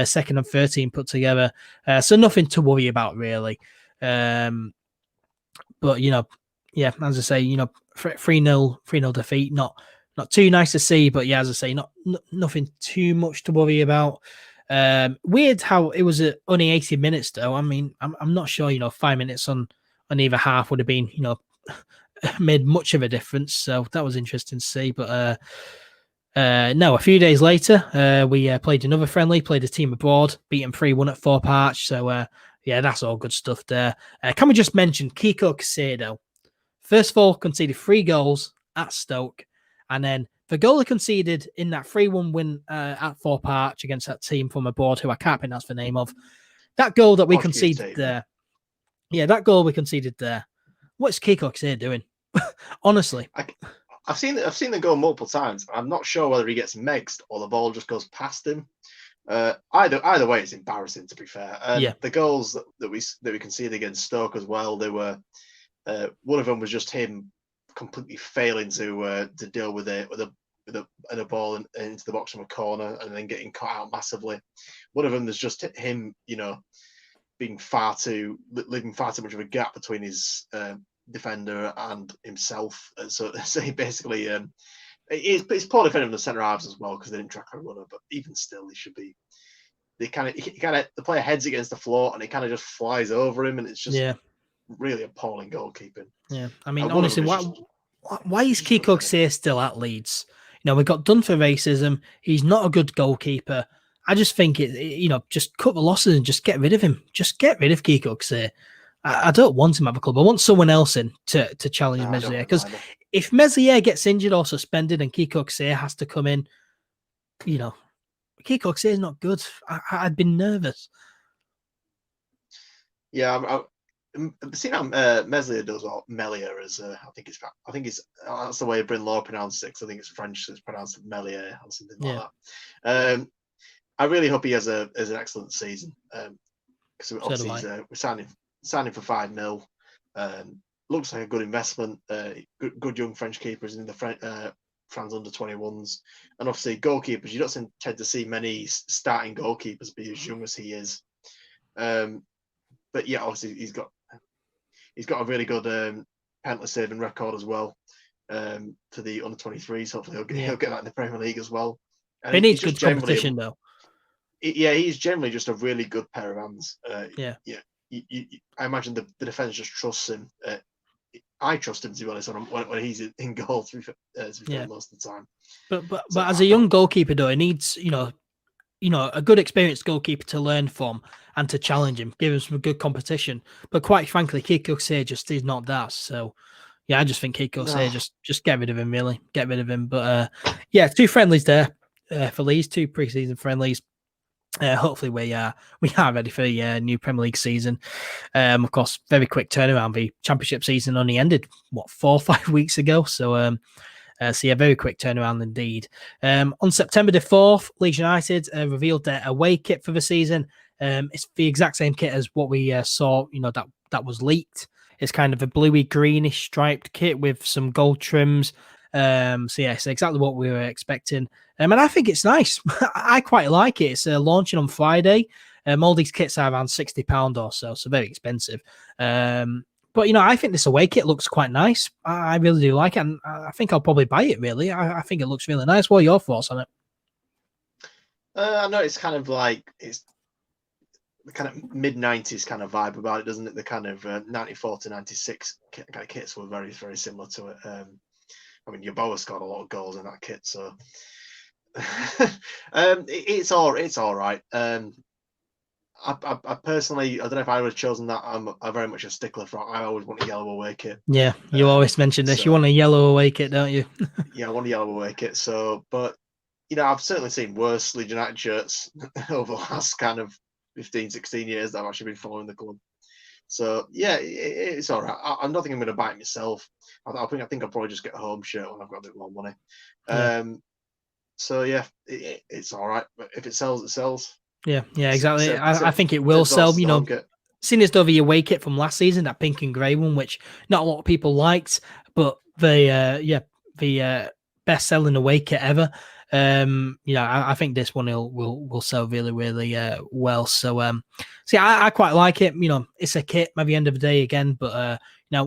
second and third team put together. So nothing to worry about really. But as I say, 3-0 defeat, not too nice to see, but as I say, nothing too much to worry about. Weird how it was only 80 minutes though. I mean, I'm not sure 5 minutes on either half would have been made much of a difference, so that was interesting to see. But no, a few days later we played another friendly, played a team abroad, beat them 3-1 at Thorpe Arch. So Yeah, that's all good stuff there. Can we just mention Kiko Casado? First of all, conceded 3 goals at Stoke. And then the goal he conceded in that 3-1 win at Thorpe Arch against that team from abroad, who I can't pronounce the name of. That goal that we conceded there. Yeah, that goal we conceded there. What's Kiko Casado doing? Honestly. I've seen the goal multiple times. I'm not sure whether he gets megged or the ball just goes past him. Either way, it's embarrassing, to be fair. The goals that we conceded against Stoke as well, they were one of them was just him completely failing to deal with a ball into the box from a corner and then getting caught out massively. One of them was just him, leaving far too much of a gap between his defender and himself. So he basically it's poor defending from the centre halves as well because they didn't track a runner. But even still, he should be. The player heads against the floor and it kind of just flies over him, and it's just really appalling goalkeeping. Yeah, I mean, honestly, why is Kiko Casado still at Leeds? We got done for racism. He's not a good goalkeeper. I just think just cut the losses and just get rid of him. Just get rid of Kiko Casado. I don't want him at the club. I want someone else in to challenge Meslier, because if Meslier gets injured or suspended and Kiko Casado has to come in, Kiko Casado is not good. I'd been nervous. Yeah, I've seen how Meslier does, or Melier, as I think it's that's the way Bryn Law pronounced it. I think it's French, so it's pronounced Melier or something like that. I really hope he has an excellent season, because obviously we're signing for $5 million. Looks like a good investment. Good young French keepers in the France under 21s, and obviously goalkeepers. You don't tend to see many starting goalkeepers be as young as he is. But yeah, obviously he's got a really good penalty saving record as well for the under 23s. Hopefully he'll get that in the Premier League as well. And he needs good competition though. He's generally just a really good pair of hands. I imagine the defence just trusts him. I trust him, to be honest, when he's in goal most of the time. But as a young goalkeeper though, he needs a good experienced goalkeeper to learn from and to challenge him, give him some good competition. But quite frankly, Kiko Casado just is not that. So yeah, I just think Kiko Casado just get rid of him, really. Get rid of him. But 2 friendlies there for Leeds, 2 pre-season friendlies. Hopefully we are ready for the new Premier League season. Of course, very quick turnaround. The Championship season only ended 4 or 5 weeks ago. So very quick turnaround indeed. On September the 4th, Leeds United revealed their away kit for the season. It's the exact same kit as what we saw. That was leaked. It's kind of a bluey greenish striped kit with some gold trims. It's exactly what we were expecting. And I think it's nice. I quite like it. It's launching on Friday. All these kits are around £60 or so very expensive. But I think this away kit looks quite nice. I really do like it, and I think I'll probably buy it, really. I think it looks really nice. What are your thoughts on it? I know it's kind of like, it's the kind of mid-90s kind of vibe about it, doesn't it? The kind of 94 to 96 kind of kits were very, very similar to it. I mean, Yeboah scored a lot of goals in that kit, so it's all right. I personally, I don't know if I would have chosen that. I'm very much a stickler for it. I always want a yellow away kit. Yeah, you always mention this. You want a yellow away kit, don't you? Yeah, I want a yellow away kit. So, but I've certainly seen worse Leeds United shirts over the last kind of 15, 16 years that I've actually been following the club. So yeah, it's all right. I don't think I'm going to buy it myself. I think I'll probably just get a home shirt when I've got a bit more money. So yeah, it's all right. But if it sells, it sells. Yeah, exactly. I think it will sell. Seeing as though the away kit from last season, that pink and grey one, which not a lot of people liked, but the best selling away kit ever. I think this one will sell really, really well. So I quite like it. It's a kit at the end of the day again, but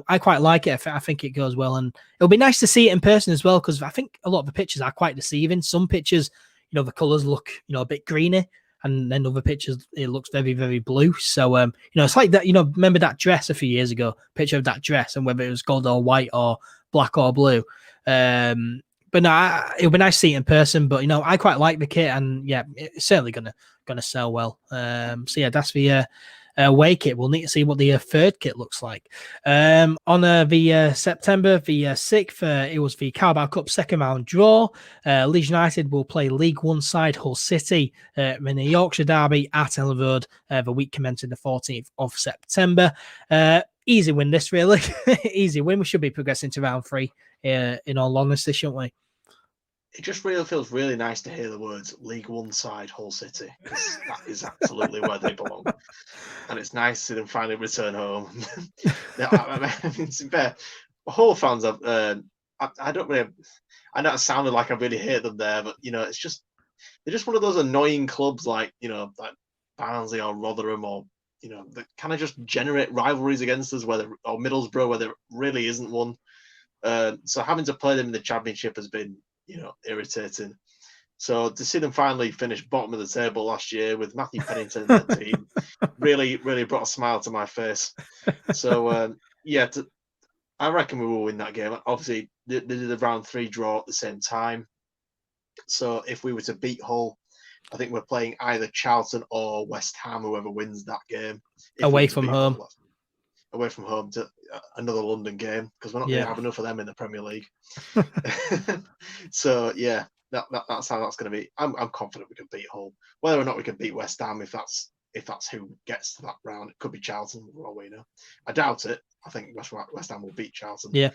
I quite like it. I think it goes well, and it'll be nice to see it in person as well, because I think a lot of the pictures are quite deceiving. Some pictures, the colours look a bit greeny, and then other pictures it looks very, very blue. So it's like that. Remember that dress a few years ago? Picture of that dress, and whether it was gold or white or black or blue. But no, it'll be nice to see it in person. But I quite like the kit, and yeah, it's certainly gonna sell well. That's the away kit. We'll need to see what the third kit looks like. On the September the 6th, it was the Carabao Cup second round draw. Leeds United will play League One side Hull City in the Yorkshire Derby at Elland Road the week commencing the 14th of September. Easy win this, really. Easy win. We should be progressing to round 3 in all honesty, shouldn't we? It just really feels really nice to hear the words League One side Hull City, because that is absolutely where they belong. And it's nice to see them finally return home. I mean, to be fair, Hull fans, I don't really, I know it sounded like I really hate them there, but, you know, it's just, they're just one of those annoying clubs like, you know, like Barnsley or Rotherham, or, you know, that kind of just generate rivalries against us, or Middlesbrough, where there really isn't one. So having to play them in the Championship has been, you know, irritating. So to see them finally finish bottom of the table last year with Matthew Pennington in the team really brought a smile to my face. So yeah, I reckon we will win that game. Obviously, they did a round 3 draw at the same time. So if we were to beat Hull, I think we're playing either Charlton or West Ham, whoever wins that game. Away from home. Hull, away from home to another London game, because we're not going to have enough of them in the Premier League. So yeah, that's how that's going to be. I'm confident we can beat Hull. Whether or not we can beat West Ham, if that's who gets to that round, it could be Charlton, for all we know. I doubt it. I think West Ham will beat Charlton. Yeah.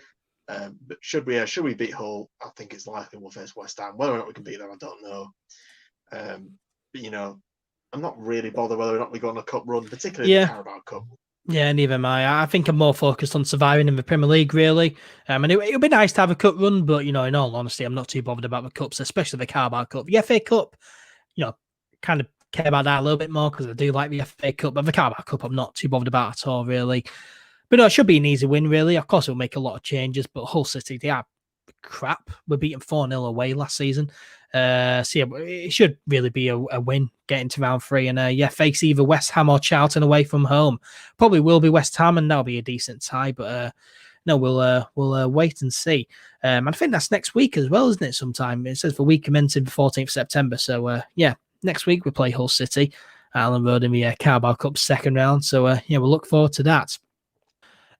But should we beat Hull, I think it's likely we'll face West Ham. Whether or not we can beat them, I don't know. But you know, I'm not really bothered whether or not we go on a cup run, particularly the Carabao Cup. Yeah, neither am I. I think I'm more focused on surviving in the Premier League, really. And it would be nice to have a cup run, but, you know, in all honesty, I'm not too bothered about the cups, especially the Carabao Cup. The FA Cup, you know, kind of care about that a little bit more because I do like the FA Cup, but the Carabao Cup I'm not too bothered about at all, really. But no, it should be an easy win, really. Of course, it'll make a lot of changes, but Hull City, they are crap. We're beating 4-0 away last season. So yeah, it should really be a win getting to round 3 and face either West Ham or Charlton away from home. Probably will be West Ham, and that'll be a decent tie, but no, we'll wait and see. I think that's next week as well, isn't it? Sometime it says the week commencing 14th September. So yeah, next week we play Hull City at Elland Road in the Carabao Cup second round. So yeah, we'll look forward to that.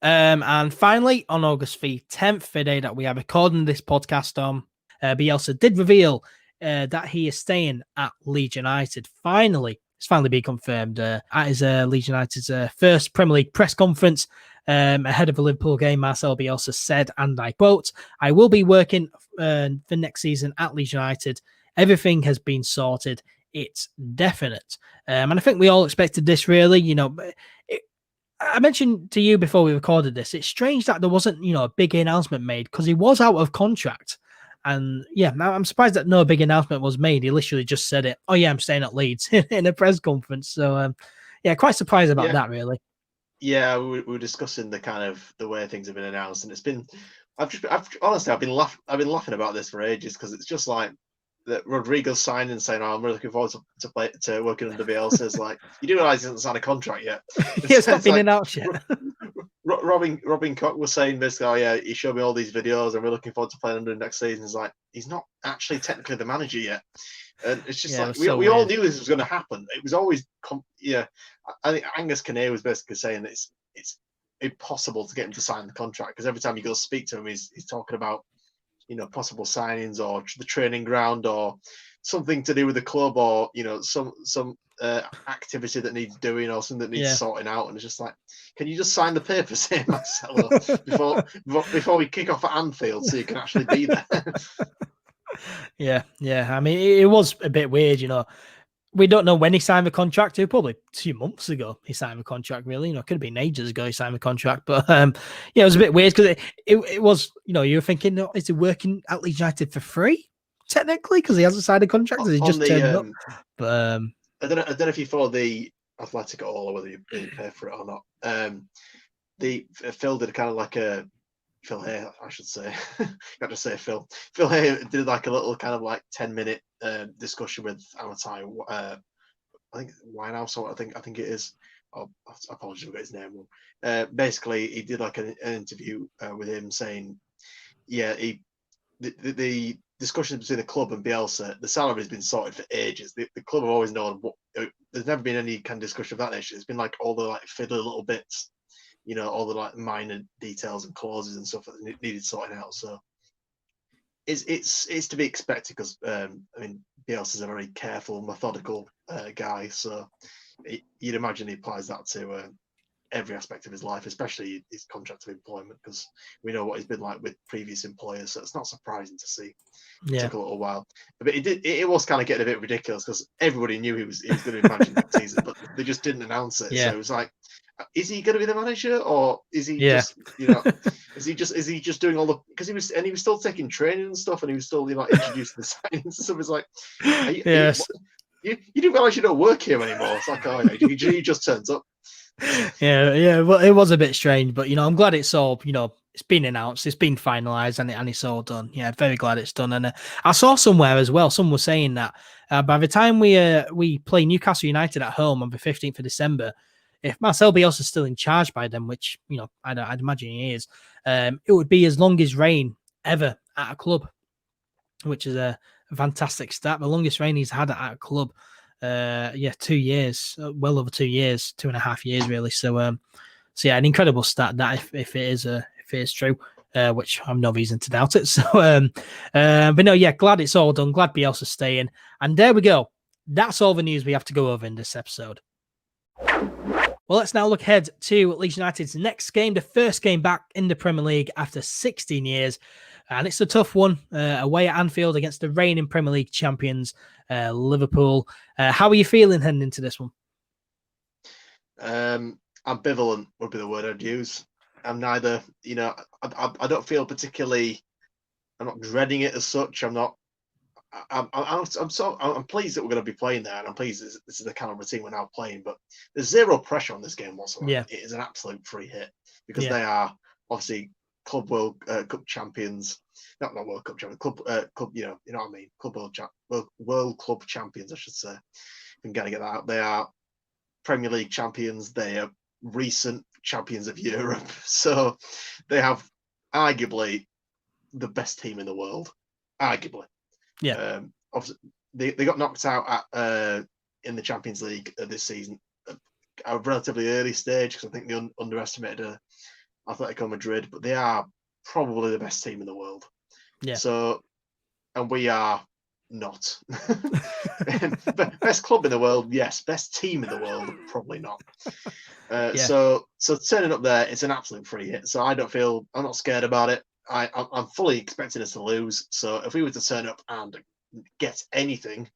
And finally, on August the 10th, the day that we are recording this podcast on, Bielsa did reveal that he is staying at Leeds United. It's finally been confirmed at his Leeds United's first Premier League press conference ahead of the Liverpool game. Marcelo Bielsa said, and I quote, "I will be working for next season at Leeds United. Everything has been sorted. It's definite." And I think we all expected this, really. You know, I mentioned to you before we recorded this, it's strange that there wasn't, you know, a big announcement made because he was out of contract. And yeah, now I'm surprised that no big announcement was made. He literally just said it. Oh yeah, I'm staying at Leeds in a press conference. So yeah, quite surprised about that, really. Yeah, we were discussing the way things have been announced, and it's been. I've been laughing about this for ages because it's just like that Rodrigo's signing and saying, "Oh, I'm really looking forward to working under Bielsa." It's like, you do realise he hasn't signed a contract yet. It's not been announced yet. Robin Koch was saying basically, "Oh yeah, he showed me all these videos, and we're looking forward to playing under him next season." It's like he's not actually technically the manager yet, and it's just like we all knew this was going to happen. It was always, I think NkGhTg was basically saying that it's impossible to get him to sign the contract because every time you go speak to him, he's talking about, you know, possible signings or the training ground or something to do with the club or, you know, some activity that needs doing or something that needs sorting out. And it's just like, can you just sign the papers here, Marcelo, before we kick off at Anfield so you can actually be there? Yeah. I mean, it was a bit weird, you know. We don't know when he signed the contract. Probably 2 months ago he signed the contract. Really, you know, it could have been ages ago he signed the contract. But yeah, it was a bit weird because it was, you know, you were thinking, oh, is he working at Leeds United for free technically because he hasn't signed a contract? He just turned up. But I don't know if you follow the Athletic at all or whether you pay for it or not. Phil did kind of like a Phil Hay, I should say. Got to say Phil. Phil Hay did like a little kind of like 10-minute discussion with Amatai. I think Winehouse. I think it is. Oh, apologies, I've got his name wrong. Basically, he did like an interview with him saying, yeah, the discussions between the club and Bielsa, the salary has been sorted for ages. The club have always known what. There's never been any kind of discussion of that nature. It's been like all the like fiddly little bits, all the like minor details and clauses and stuff that needed sorting out. So it's to be expected because Bielsa's a very careful, methodical guy. So you'd imagine he applies that to every aspect of his life, especially his contract of employment, because we know what he's been like with previous employers. So it's not surprising to see. It took a little while, but it was kind of getting a bit ridiculous because everybody knew he was going to be managing that season, but they just didn't announce it. So it was like, is he going to be the manager, or is he just is he just doing all the, because he was still taking training and stuff, and he was still introducing the signings and stuff. It's like, you didn't realize you don't work here anymore. It's like, oh yeah, he just turns up. Well, it was a bit strange, but I'm glad it's all it's been announced, it's been finalized, and it's all done. Yeah, very glad it's done. And I saw somewhere as well, someone was saying that by the time we play Newcastle United at home on the 15th of December, if Marcelo Bielsa is still in charge by then, which I'd imagine he is, it would be his longest reign ever at a club, which is a fantastic stat. The longest reign he's had at a club. 2 years, well over 2 years, 2.5 years really. So an incredible stat that if it is true, which I'm no reason to doubt it. So but no, glad it's all done. Glad Bielsa's staying. And there we go. That's all the news we have to go over in this episode. Well, let's now look ahead to Leeds United's next game, the first game back in the Premier League after 16 years. And it's a tough one away at Anfield against the reigning Premier League champions, Liverpool. How are you feeling heading into this one? Ambivalent would be the word I'd use. I'm neither, I don't feel particularly, I'm not dreading it as such. I'm pleased that we're going to be playing there, and I'm pleased this is the kind of team we're now playing. But there's zero pressure on this game whatsoever. Yeah. It is an absolute free hit because they are obviously Club World Cup champions, not World Cup champions, club, you know what I mean, Club World Club champions, I should say. I'm going to get that out. They are Premier League champions. They are recent champions of Europe. So they have arguably the best team in the world. Arguably. Yeah. Obviously, they got knocked out at in the Champions League this season at a relatively early stage because I think they underestimated Atletico Madrid, but they are probably the best team in the world. Yeah. So, and we are not. Best club in the world, yes. Best team in the world, probably not. So turning up there, it's an absolute free hit. So I'm not scared about it. I'm fully expecting us to lose. So if we were to turn up and get anything,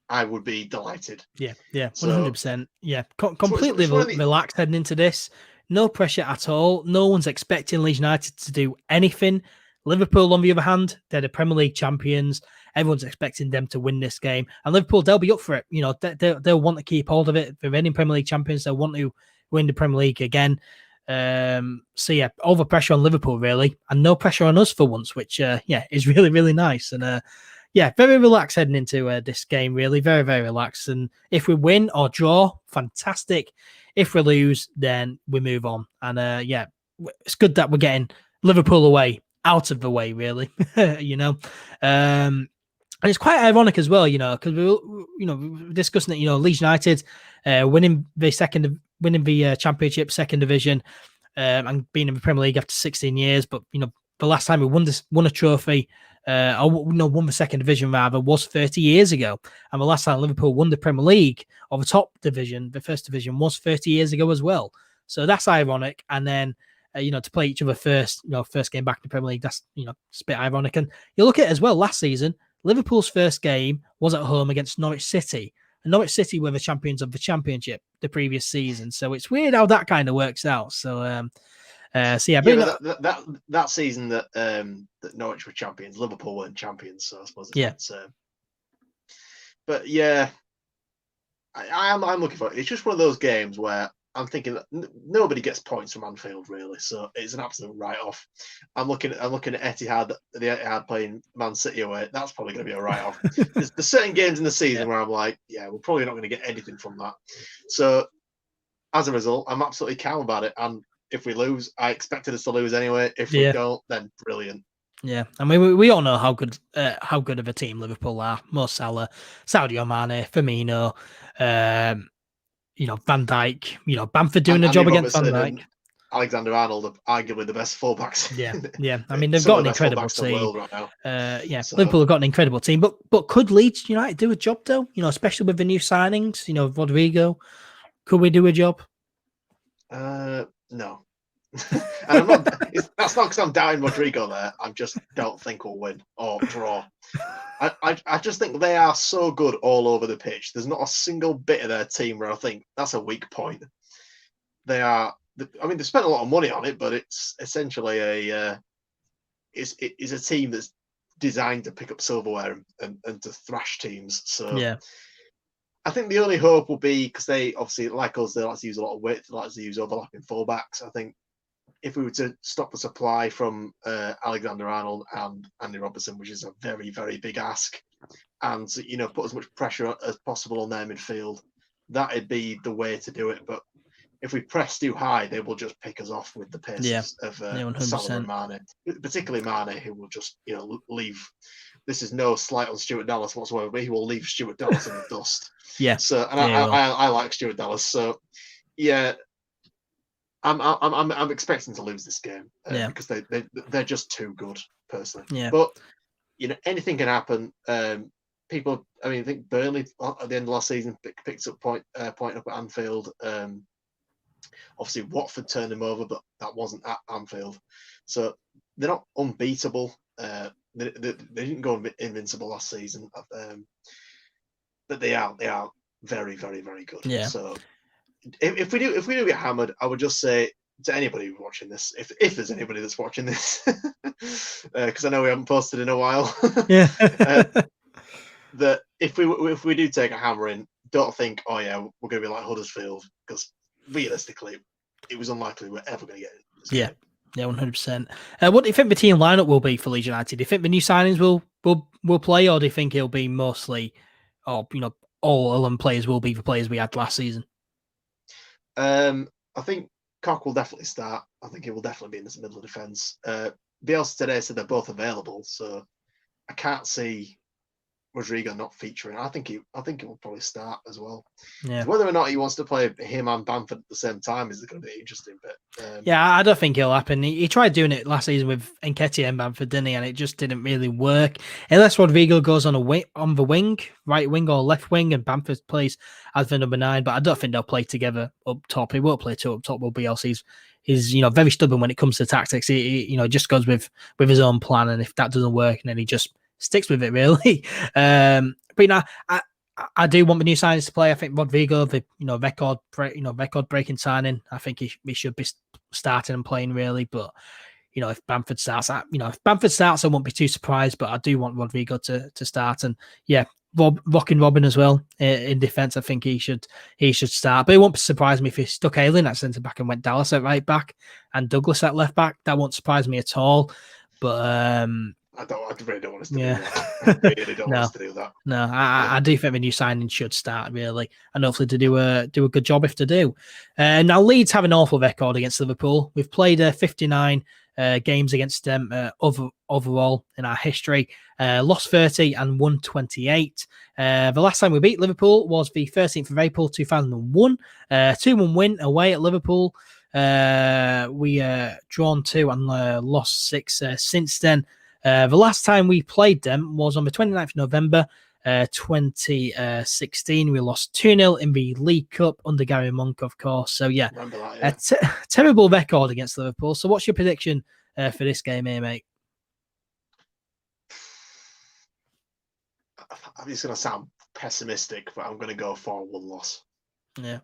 I would be delighted. Yeah, 100%. Yeah, completely relaxed heading into this. No pressure at all. No one's expecting Leeds United to do anything. Liverpool, on the other hand, they're the Premier League champions. Everyone's expecting them to win this game. And Liverpool, they'll be up for it. They'll want to keep hold of it. They're reigning Premier League champions. They'll want to win the Premier League again. Over pressure on Liverpool, really. And no pressure on us for once, which, is really, really nice. And, very relaxed heading into this game, really. Very, very relaxed. And if we win or draw, fantastic. If we lose, then we move on. And it's good that we're getting Liverpool away, out of the way, really. And it's quite ironic as well, because we were discussing it. Leeds United winning the Championship, second division, and being in the Premier League after 16 years. But the last time we won a trophy, won the second division rather, was 30 years ago. And the last time Liverpool won the Premier League or the top division, the first division, was 30 years ago as well. So that's ironic. And then, to play each other first game back in the Premier League, that's, it's a bit ironic. And you look at it as well, last season, Liverpool's first game was at home against Norwich City. And Norwich City were the champions of the Championship the previous season. So it's weird how that kind of works out. So, that season that Norwich were champions, Liverpool weren't champions, so I suppose it's but yeah, I'm looking for it. It's just one of those games where I'm thinking that nobody gets points from Anfield really, so it's an absolute write-off. I'm looking at Etihad, the Etihad playing Man City away. That's probably going to be a write-off. There's certain games in the season where I'm like, we're probably not going to get anything from that. So as a result, I'm absolutely calm about it. And if we lose, I expected us to lose anyway. If we don't, then brilliant. Yeah, I mean, we all know how good of a team Liverpool are. Marcelo, Sadio Mane, Firmino, Van Dijk, Bamford doing And a Andy job against Van Robertson Dijk. and Alexander-Arnold are arguably the best fullbacks. Yeah. I mean, they've Some got of an the best incredible fullbacks in the team. world right now. So, Liverpool have got an incredible team, but could Leeds United do a job though? Especially with the new signings. Rodrigo, could we do a job? no. And I'm not. That's not because I'm doubting Rodrigo there. I just don't think we'll win or draw. I just think they are so good all over the pitch. There's not a single bit of their team where I think that's a weak point. They are. I mean, they spent a lot of money on it, but it's essentially it's a team that's designed to pick up silverware and to thrash teams. So Yeah, I think the only hope will be, because they obviously, like us, they like to use a lot of width, they like to use overlapping fullbacks. I think if we were to stop the supply from Alexander-Arnold and Andy Robertson, which is a very, very big ask, and put as much pressure as possible on their midfield, that'd be the way to do it. But if we press too high, they will just pick us off with the pace of Salah and Mane, particularly Mane, who will just leave. This is no slight on Stuart Dallas whatsoever, but he will leave Stuart Dallas in the dust. Yeah. So, and I like Stuart Dallas. So, yeah, I'm expecting to lose this game because they're just too good, personally. Yeah. But anything can happen. People, I think Burnley at the end of last season picked up point up at Anfield. Obviously, Watford turned them over, but that wasn't at Anfield. So they're not unbeatable. They didn't go invincible last season, but they are very, very, very good. Yeah. So if we do get hammered, I would just say to anybody watching this, if there's anybody that's watching this, because I know we haven't posted in a while, Yeah. that if we do take a hammering, don't think, oh yeah, we're going to be like Huddersfield, because realistically, it was unlikely we're ever going to get in this game. Yeah, 100%. What do you think the team lineup will be for Leeds United? Do you think the new signings will play, or do you think it'll be mostly, all Elland players will be the players we had last season? I think Koch will definitely start. I think he will definitely be in this middle of defence. Bielsa today said they're both available, so I can't see Rodrigo not featuring. I think he will probably start as well. Yeah. Whether or not he wants to play him and Bamford at the same time is going to be interesting. But yeah, I don't think it'll happen. He tried doing it last season with NkGhTg and Bamford, didn't he? And it just didn't really work. Unless Rodrigo goes on the wing, right wing or left wing, and Bamford plays as the number 9. But I don't think they'll play together up top. He won't play two up top. Will Bielsa. He's very stubborn when it comes to tactics. He just goes with his own plan, and if that doesn't work, then he just sticks with it, really. But I do want the new signings to play. I think Rodrigo, the record breaking signing, I think he should be starting and playing, really. But if Bamford starts, I won't be too surprised. But I do want Rodrigo to start, and yeah, Rockin Robin as well in defence. I think he should start. But it won't surprise me if he stuck Elland at centre back and went Dallas at right back and Douglas at left back. That won't surprise me at all. But I really don't want us to do that. I really don't want us to do that. No, I do think the new signing should start, really, and hopefully to do a good job if they do. Now, Leeds have an awful record against Liverpool. We've played 59 games against them overall in our history. Lost 30 and won 28. The last time we beat Liverpool was the 13th of April 2001. 2-1 win away at Liverpool. We drawn 2 and lost 6 since then. The last time we played them was on the 29th of November 2016. We lost 2-0 in the League Cup under Gary Monk, of course. So, yeah, a terrible record against Liverpool. So, what's your prediction for this game here, mate? I'm just going to sound pessimistic, but I'm going to go for a 1 loss. Yeah.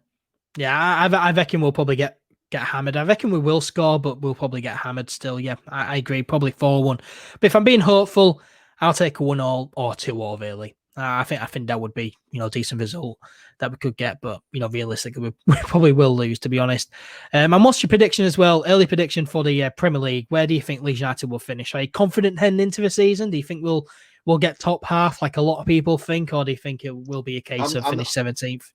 I reckon we'll probably get hammered. I reckon we will score, but we'll probably get hammered still. Yeah, I agree. Probably 4-1. But if I'm being hopeful, I'll take a 1-1 or 2-1, really. I think that would be, a decent result that we could get. But, realistically, we probably will lose, to be honest. And what's your prediction as well? Early prediction for the Premier League. Where do you think Leeds United will finish? Are you confident heading into the season? Do you think we'll get top half like a lot of people think? Or do you think it will be a case of finish 17th?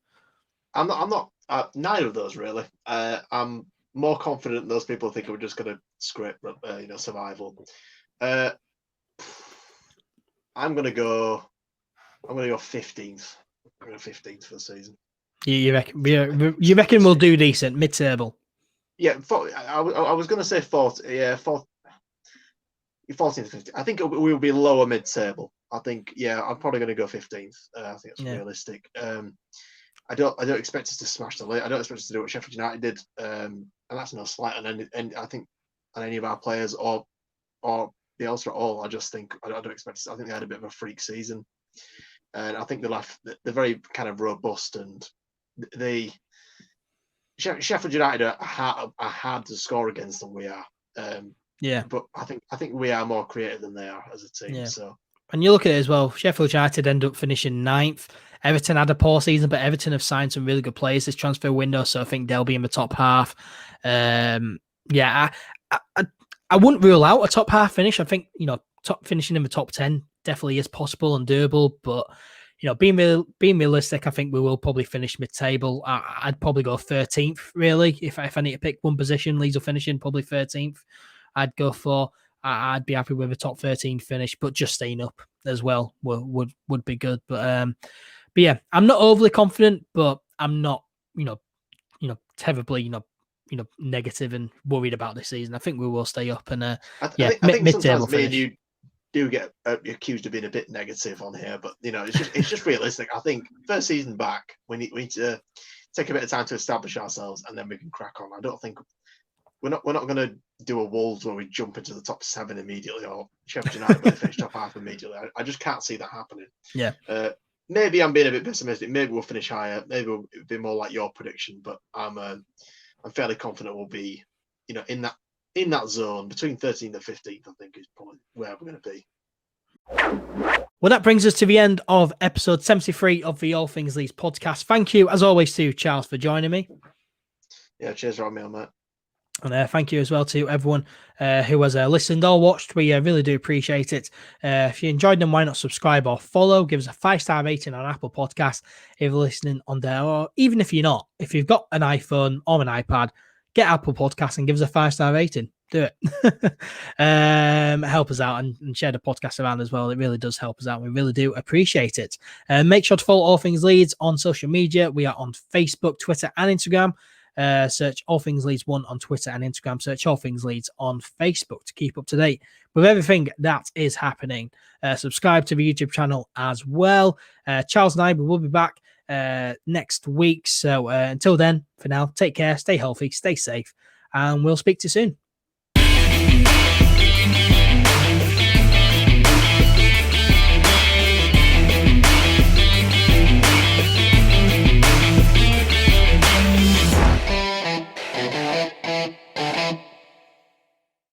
I'm not neither of those, really. I'm more confident those people think we're just going to scrape, survival. I'm gonna go 15th. I'm going to go 15th for the season. You reckon we'll do decent mid-table? Yeah, I was going to say 14th, 15th. I think we'll be lower mid-table. I think, I'm probably going to go 15th. I think that's realistic. I don't expect us to smash the league. I don't expect us to do what Sheffield United did, and that's no slight on any. I think on any of our players or Bielsa at all. I just think I don't expect us. I think they had a bit of a freak season, and I think they're very kind of robust, and Sheffield United are hard to score against than we are. But I think we are more creative than they are as a team. Yeah. So. And you look at it as well, Sheffield United end up finishing 9th. Everton had a poor season, but Everton have signed some really good players this transfer window, so I think they'll be in the top half. I wouldn't rule out a top half finish. I think, finishing in the top 10 definitely is possible and doable, but being realistic, I think we will probably finish mid-table. I'd probably go 13th, really. If I need to pick one position, Leeds will finish in probably 13th. I'd go for. I'd be happy with a top 13 finish, but just staying up as well would be good. But yeah, I'm not overly confident, but I'm not, terribly, negative and worried about this season. I think we will stay up and I think mid-table sometimes me finish. and you do get accused of being a bit negative on here, but it's just realistic. I think first season back, we need to take a bit of time to establish ourselves, and then we can crack on. I don't think. We're not going to do a Wolves where we jump into the top 7 immediately, or Sheffield United where they finish top half immediately. I just can't see that happening. Yeah. Maybe I'm being a bit pessimistic. Maybe we'll finish higher. Maybe we'll be more like your prediction. But I'm fairly confident we'll be, in that zone between 13th and 15th. I think is probably where we're going to be. Well, that brings us to the end of episode 73 of the All Things Leeds podcast. Thank you, as always, to Charles for joining me. Yeah, cheers, Romeo, mate. And thank you as well to everyone who has listened or watched. We really do appreciate it. If you enjoyed them, why not subscribe or follow? Give us a 5-star rating on Apple Podcasts if you're listening on there. Or even if you're not, if you've got an iPhone or an iPad, get Apple Podcasts and give us a 5-star rating. Do it. Help us out and share the podcast around as well. It really does help us out. We really do appreciate it. Make sure to follow All Things Leeds on social media. We are on Facebook, Twitter, and Instagram. Search All Things Leeds 1 on Twitter and Instagram. Search All Things Leeds on Facebook to keep up to date with everything that is happening. Subscribe to the YouTube channel as well. Charles and I will be back next week. So until then, for now, take care, stay healthy, stay safe, and we'll speak to you soon.